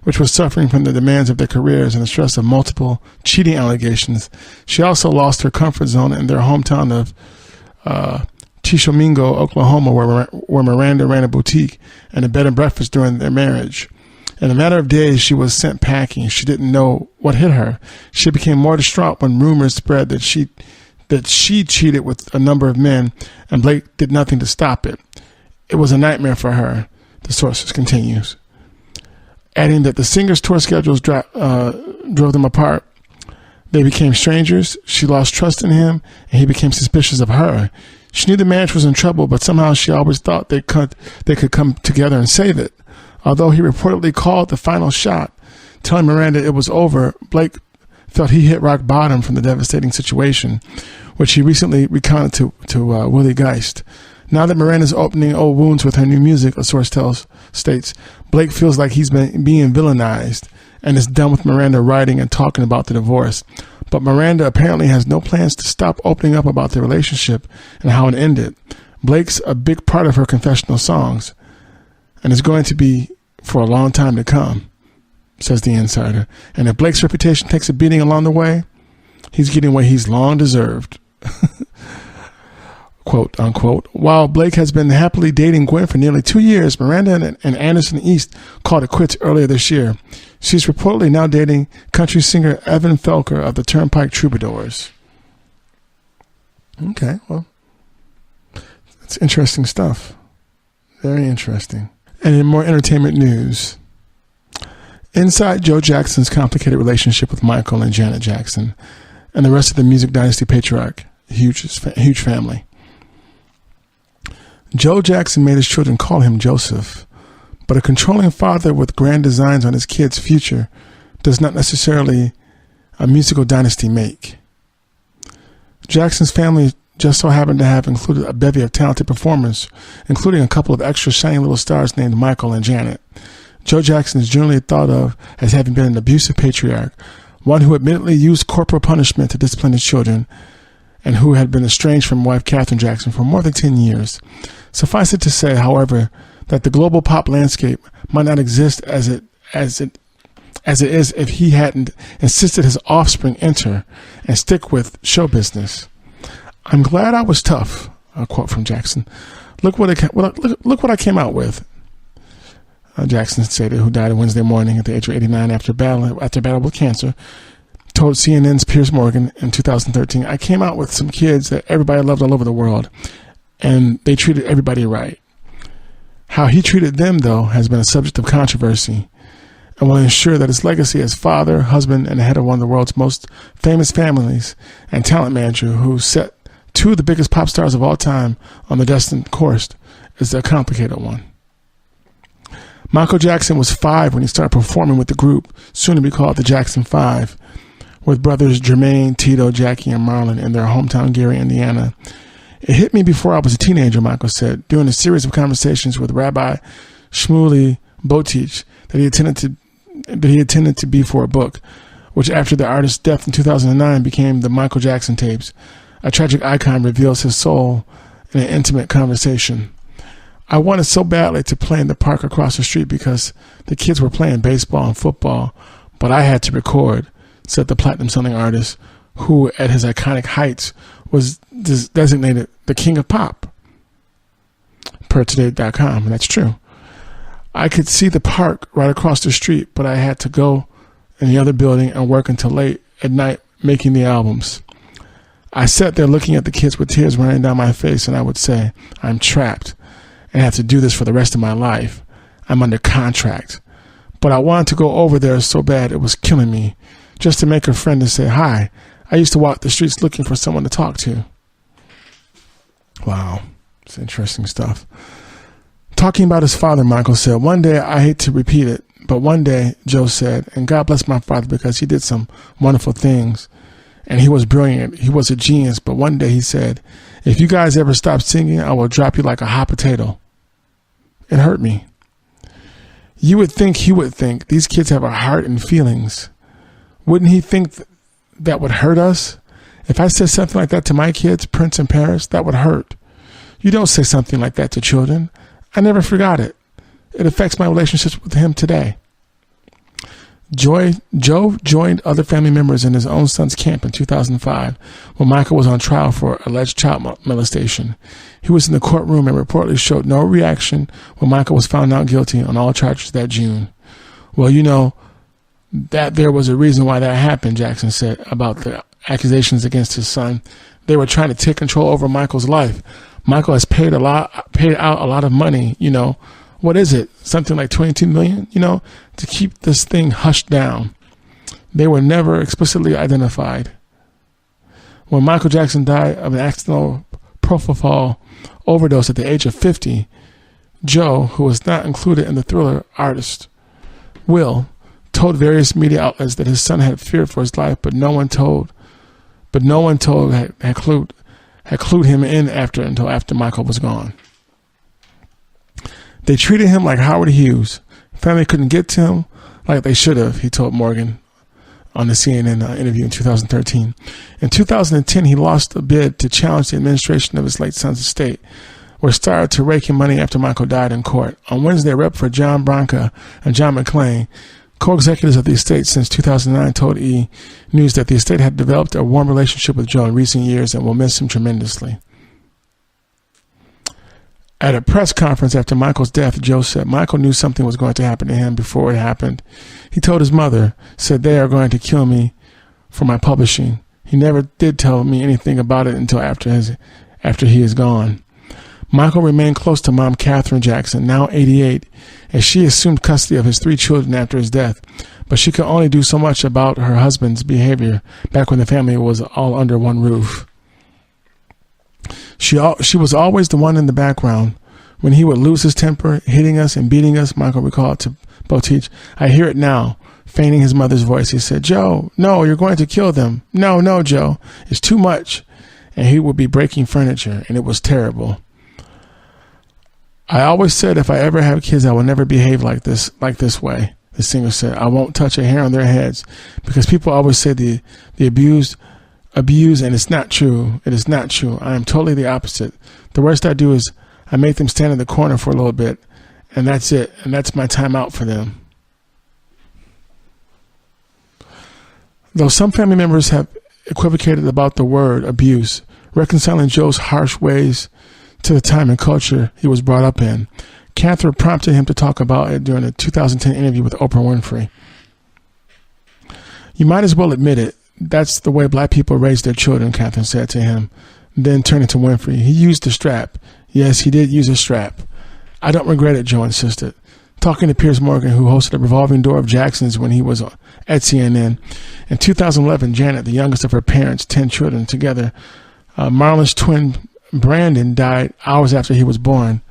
which was suffering from the demands of their careers and the stress of multiple cheating allegations. She also lost her comfort zone in their hometown of Tishomingo, Oklahoma, where Miranda ran a boutique and a bed and breakfast during their marriage. In a matter of days, she was sent packing. She didn't know what hit her. She became more distraught when rumors spread that she cheated with a number of men, and Blake did nothing to stop it. It was a nightmare for her, the source continues, adding that the singer's tour schedules drove them apart. They became strangers. She lost trust in him, and he became suspicious of her. She knew the marriage was in trouble, but somehow she always thought they could come together and save it. Although he reportedly called the final shot, telling Miranda it was over, Blake felt he hit rock bottom from the devastating situation, which he recently recounted to Willie Geist. Now that Miranda's opening old wounds with her new music, a source states, Blake feels like he's been being villainized and is done with Miranda writing and talking about the divorce. But Miranda apparently has no plans to stop opening up about their relationship and how it ended. Blake's a big part of her confessional songs, and is going to be for a long time to come, says the insider. And if Blake's reputation takes a beating along the way, he's getting what he's long deserved. Quote, unquote. While Blake has been happily dating Gwen for nearly 2 years, Miranda and Anderson East called it quits earlier this year. She's reportedly now dating country singer Evan Felker of the Turnpike Troubadours. Okay, well, it's interesting stuff. Very interesting. And in more entertainment news, inside Joe Jackson's complicated relationship with Michael and Janet Jackson and the rest of the Music Dynasty patriarch, huge family. Joe Jackson made his children call him Joseph, but a controlling father with grand designs on his kids' future does not necessarily a musical dynasty make. Jackson's family just so happened to have included a bevy of talented performers, including a couple of extra shiny little stars named Michael and Janet. Joe Jackson is generally thought of as having been an abusive patriarch, one who admittedly used corporal punishment to discipline his children, and who had been estranged from wife Katherine Jackson for more than 10 years. Suffice it to say, however, that the global pop landscape might not exist as as it is if he hadn't insisted his offspring enter and stick with show business. I'm glad I was tough, a quote from Jackson. Look what I came out with. Jackson stated, who died Wednesday morning at the age of 89 after battle with cancer, told CNN's Piers Morgan in 2013, I came out with some kids that everybody loved all over the world, and they treated everybody right. How he treated them, though, has been a subject of controversy, and will ensure that his legacy as father, husband, and head of one of the world's most famous families and talent manager who set two of the biggest pop stars of all time on the destined course is a complicated one. Michael Jackson was 5 when he started performing with the group, soon to be called the Jackson 5, with brothers Jermaine, Tito, Jackie, and Marlon in their hometown Gary, Indiana. It hit me before I was a teenager, Michael said, during a series of conversations with Rabbi Shmuley Boteach that he attended to be for a book, which after the artist's death in 2009 became the Michael Jackson tapes. A tragic icon reveals his soul in an intimate conversation. I wanted so badly to play in the park across the street because the kids were playing baseball and football, but I had to record, said the platinum-selling artist, who at his iconic heights was designated the king of pop, per Today.com, and that's true. I could see the park right across the street, but I had to go in the other building and work until late at night making the albums. I sat there looking at the kids with tears running down my face, and I would say, I'm trapped and have to do this for the rest of my life. I'm under contract. But I wanted to go over there so bad it was killing me, just to make a friend and say hi. I used to walk the streets looking for someone to talk to. Wow, it's interesting stuff. Talking about his father, Michael said, one day, I hate to repeat it, but one day, Joe said, and God bless my father because he did some wonderful things, and he was brilliant. He was a genius, but one day he said, if you guys ever stop singing, I will drop you like a hot potato. It hurt me. You would think he would think these kids have a heart and feelings. Wouldn't he think that would hurt us? If I said something like that to my kids, Prince and Paris, that would hurt. You don't say something like that to children. I never forgot it. It affects my relationships with him today. Joe joined other family members in his own son's camp in 2005 when Michael was on trial for alleged child molestation. He was in the courtroom and reportedly showed no reaction when Michael was found not guilty on all charges that June. Well, you know, that there was a reason why that happened, Jackson said about the accusations against his son. They were trying to take control over Michael's life. Michael has paid out a lot of money, you know. What is it? Something like $22 million, you know, to keep this thing hushed down. They were never explicitly identified. When Michael Jackson died of an accidental propofol overdose at the age of 50, Joe, who was not included in the Thriller artist, Will, told various media outlets that his son had feared for his life, but no one had clued him in until after Michael was gone. They treated him like Howard Hughes. Family couldn't get to him like they should have, he told Morgan on the CNN interview in 2013. In 2010, he lost a bid to challenge the administration of his late son's estate, where started to rake in money after Michael died in court. On Wednesday, a rep for John Branca and John McClain, co-executives of the estate since 2009, told E! News that the estate had developed a warm relationship with Joe in recent years and will miss him tremendously. At a press conference after Michael's death, Joe said Michael knew something was going to happen to him before it happened. He told his mother, said they are going to kill me for my publishing. He never did tell me anything about it until after he is gone. Michael remained close to Mom Catherine Jackson, now 88, as she assumed custody of his 3 children after his death, but she could only do so much about her husband's behavior back when the family was all under one roof. She was always the one in the background. When he would lose his temper, hitting us and beating us, Michael recalled to Boteach, I hear it now, feigning his mother's voice. He said, Joe, no, you're going to kill them. No, Joe, it's too much. And he would be breaking furniture, and it was terrible. I always said if I ever have kids, I will never behave like this way. The singer said, I won't touch a hair on their heads, because people always say the abuse, and it's not true. It is not true. I am totally the opposite. The worst I do is I make them stand in the corner for a little bit, and that's it. And that's my time out for them. Though some family members have equivocated about the word abuse, reconciling Joe's harsh ways to the time and culture he was brought up in, Catherine prompted him to talk about it during a 2010 interview with Oprah Winfrey. "You might as well admit it. That's the way black people raise their children," Catherine said to him, then turning to Winfrey. "He used a strap. Yes, he did use a strap. I don't regret it," Joe insisted. Talking to Piers Morgan, who hosted a revolving door of Jacksons when he was at CNN. In 2011, Janet, the youngest of her parents' 10 children together, Marlon's twin Brandon died hours after he was born,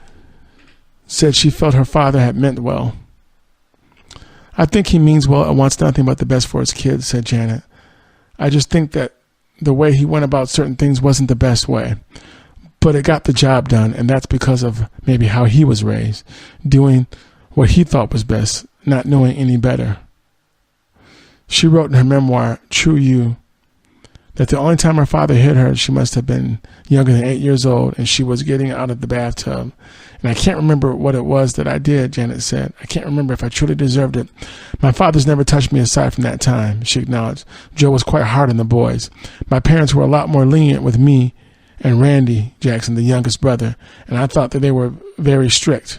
said she felt her father had meant well. "I think he means well and wants nothing but the best for his kids," said Janet. "I just think that the way he went about certain things wasn't the best way. But it got the job done, and that's because of maybe how he was raised, doing what he thought was best, not knowing any better." She wrote in her memoir, True You, that the only time her father hit her, she must have been younger than 8 years old, and she was getting out of the bathtub. "And I can't remember what it was that I did," Janet said. "I can't remember if I truly deserved it. My father's never touched me aside from that time," she acknowledged. Joe was quite hard on the boys. "My parents were a lot more lenient with me and Randy Jackson, the youngest brother, and I thought that they were very strict."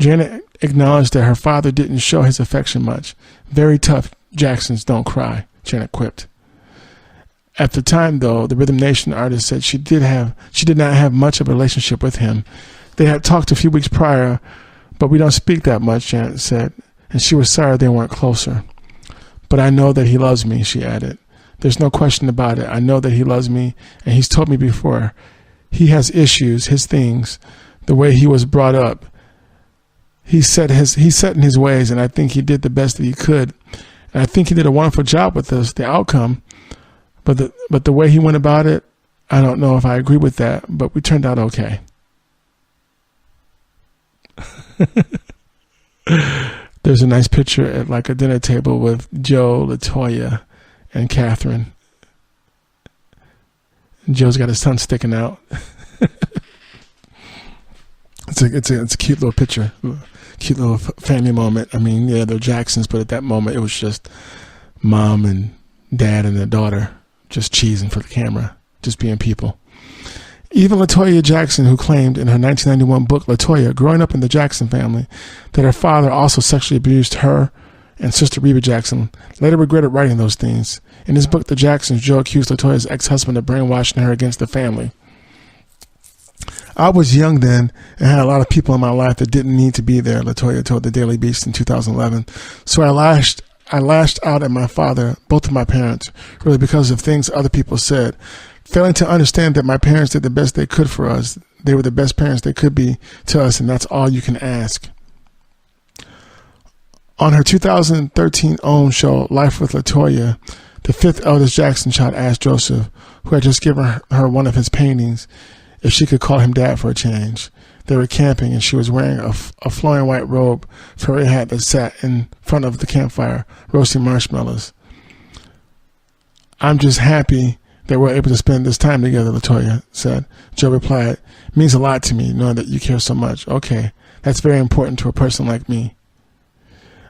Janet acknowledged that her father didn't show his affection much. "Very tough Jacksons don't cry," Janet quipped. At the time, though, the Rhythm Nation artist said she did not have much of a relationship with him. They had talked a few weeks prior, but we don't speak that much, Janet said, and she was sorry they weren't closer. "But I know that he loves me," she added. "There's no question about it. I know that he loves me, and he's told me before. He has issues, his things, the way he was brought up. He's set in his ways, and I think he did the best that he could. And I think he did a wonderful job with us, the outcome. But the way he went about it, I don't know if I agree with that, but we turned out okay." There's a nice picture at like a dinner table with Joe, LaToya, and Catherine. And Joe's got his tongue sticking out. It's a cute little picture, cute little family moment. I mean, yeah, they're Jacksons, but at that moment it was just mom and dad and their daughter just cheesing for the camera, just being people. Even LaToya Jackson, who claimed in her 1991 book, LaToya, growing up in the Jackson family, that her father also sexually abused her and sister Reba Jackson, later regretted writing those things. In his book, The Jacksons, Joe accused LaToya's ex-husband of brainwashing her against the family. "I was young then and had a lot of people in my life that didn't need to be there," LaToya told the Daily Beast in 2011. "So I lashed out at my father, both of my parents, really because of things other people said. Failing to understand that my parents did the best they could for us. They were the best parents they could be to us, and that's all you can ask." On her 2013 own show, Life with LaToya, the fifth eldest Jackson child asked Joseph, who had just given her one of his paintings, if she could call him Dad for a change. They were camping, and she was wearing a flowing white robe, furry hat that sat in front of the campfire, roasting marshmallows. "I'm just happy that we're able to spend this time together," LaToya said. Joe replied, "It means a lot to me, knowing that you care so much." "Okay, that's very important to a person like me.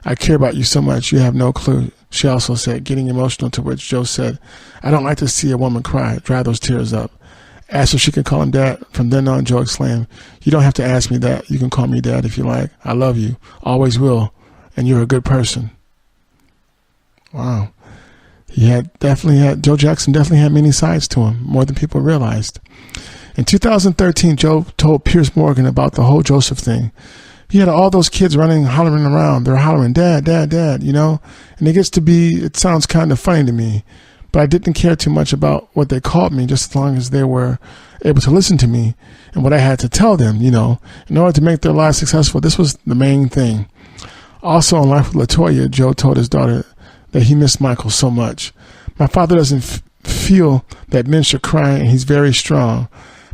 I care about you so much, you have no clue," she also said, getting emotional, to which Joe said, "I don't like to see a woman cry. Dry those tears up." Asked if she could call him Dad. From then on, Joe exclaimed, "You don't have to ask me that. You can call me Dad if you like. I love you. Always will. And you're a good person." Wow. Joe Jackson definitely had many sides to him, more than people realized. In 2013, Joe told Piers Morgan about the whole Joseph thing. He had all those kids hollering around. They're hollering, "Dad, Dad, Dad," And it sounds kind of funny to me. But I didn't care too much about what they called me, just as long as they were able to listen to me and what I had to tell them, in order to make their lives successful. This was the main thing. Also on Life with LaToya, Joe told his daughter that he missed Michael so much. "My father doesn't feel that men should cry, and he's very strong.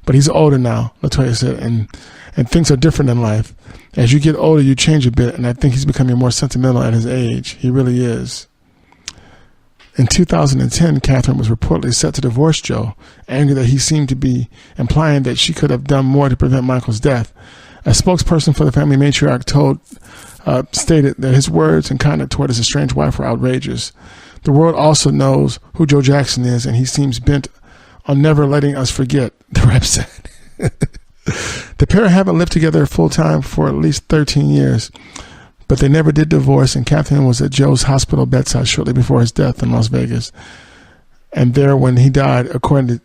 But he's older now," LaToya said, and things are different in life. As you get older, you change a bit, and I think he's becoming more sentimental at his age. He really is. In 2010, Catherine was reportedly set to divorce Joe, angry that he seemed to be implying that she could have done more to prevent Michael's death. A spokesperson for the family matriarch stated that his words and conduct toward his estranged wife were outrageous. The world also knows who Joe Jackson is, and he seems bent on never letting us forget, the rep said. The pair haven't lived together full-time for at least 13 years, but they never did divorce, and Catherine was at Joe's hospital bedside shortly before his death in Las Vegas. And there when he died, according to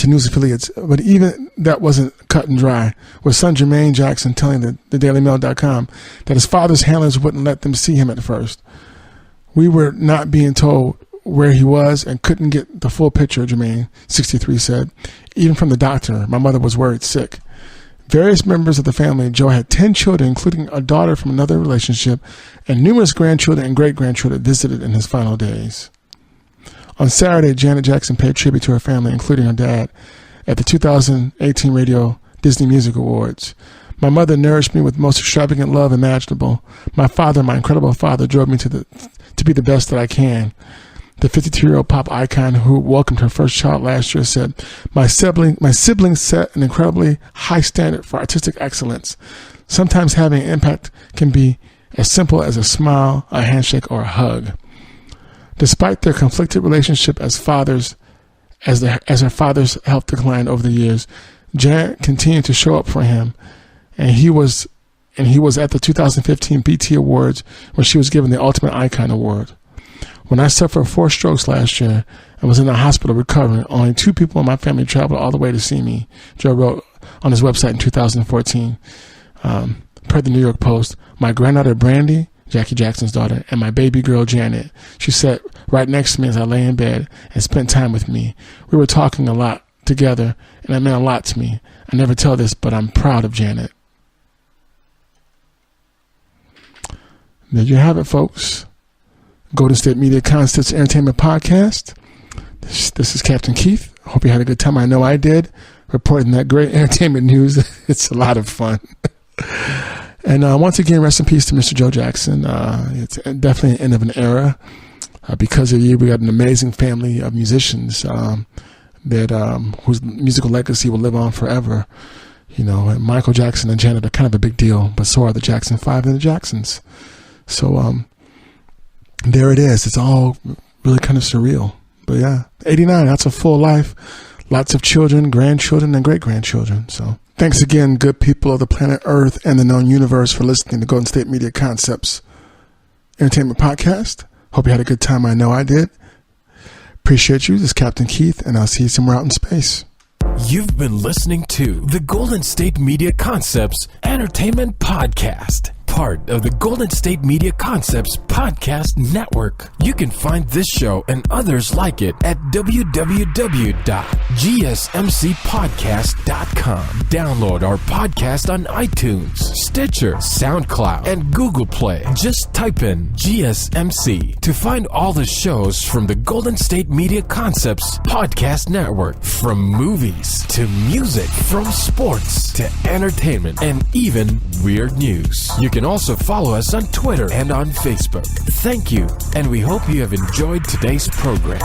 news affiliates. But even that wasn't cut and dry, with son Jermaine Jackson telling the DailyMail.com that his father's handlers wouldn't let them see him at first. We were not being told where he was and couldn't get the full picture, Jermaine, 63, said. Even from the doctor, my mother was worried sick. Various members of the family, Joe had 10 children, including a daughter from another relationship, and numerous grandchildren and great-grandchildren visited in his final days. On Saturday, Janet Jackson paid tribute to her family, including her dad, at the 2018 Radio Disney Music Awards. My mother nourished me with the most extravagant love imaginable. My father, my incredible father, drove me to be the best that I can. The 52-year-old pop icon who welcomed her first child last year said, My siblings set an incredibly high standard for artistic excellence. Sometimes having an impact can be as simple as a smile, a handshake, or a hug. Despite their conflicted relationship as fathers, as her father's health declined over the years, Janet continued to show up for him, and he was at the 2015 BT Awards, where she was given the Ultimate Icon Award. When I suffered 4 strokes last year and was in the hospital recovering, only 2 people in my family traveled all the way to see me, Joe wrote on his website in 2014. Per the New York Post, my granddaughter Brandy, Jackie Jackson's daughter, and my baby girl Janet. She sat right next to me as I lay in bed and spent time with me. We were talking a lot together, and it meant a lot to me. I never tell this, but I'm proud of Janet. There you have it, folks. Golden State Media Concepts Entertainment Podcast. This is Captain Keith. Hope you had a good time. I know I did, reporting that great entertainment news. It's a lot of fun. And once again, rest in peace to Mr. Joe Jackson. It's definitely an end of an era. Because of you, we got an amazing family of musicians whose musical legacy will live on forever. You know, and Michael Jackson and Janet are kind of a big deal, but so are the Jackson 5 and the Jacksons. So there it is. It's all really kind of surreal. But yeah, 89, that's a full life. Lots of children, grandchildren, and great-grandchildren. So thanks again, good people of the planet Earth and the known universe, for listening to Golden State Media Concepts Entertainment Podcast. Hope you had a good time. I know I did. Appreciate you. This is Captain Keith, and I'll see you somewhere out in space. You've been listening to the Golden State Media Concepts Entertainment Podcast, part of the Golden State Media Concepts Podcast Network. You can find this show and others like it at www.gsmcpodcast.com. Download our podcast on iTunes, Stitcher, SoundCloud, and Google Play. Just type in GSMC to find all the shows from the Golden State Media Concepts Podcast Network. From movies to music, from sports to entertainment, and even weird news. You can also follow us on Twitter and on Facebook. Thank you, and we hope you have enjoyed today's program.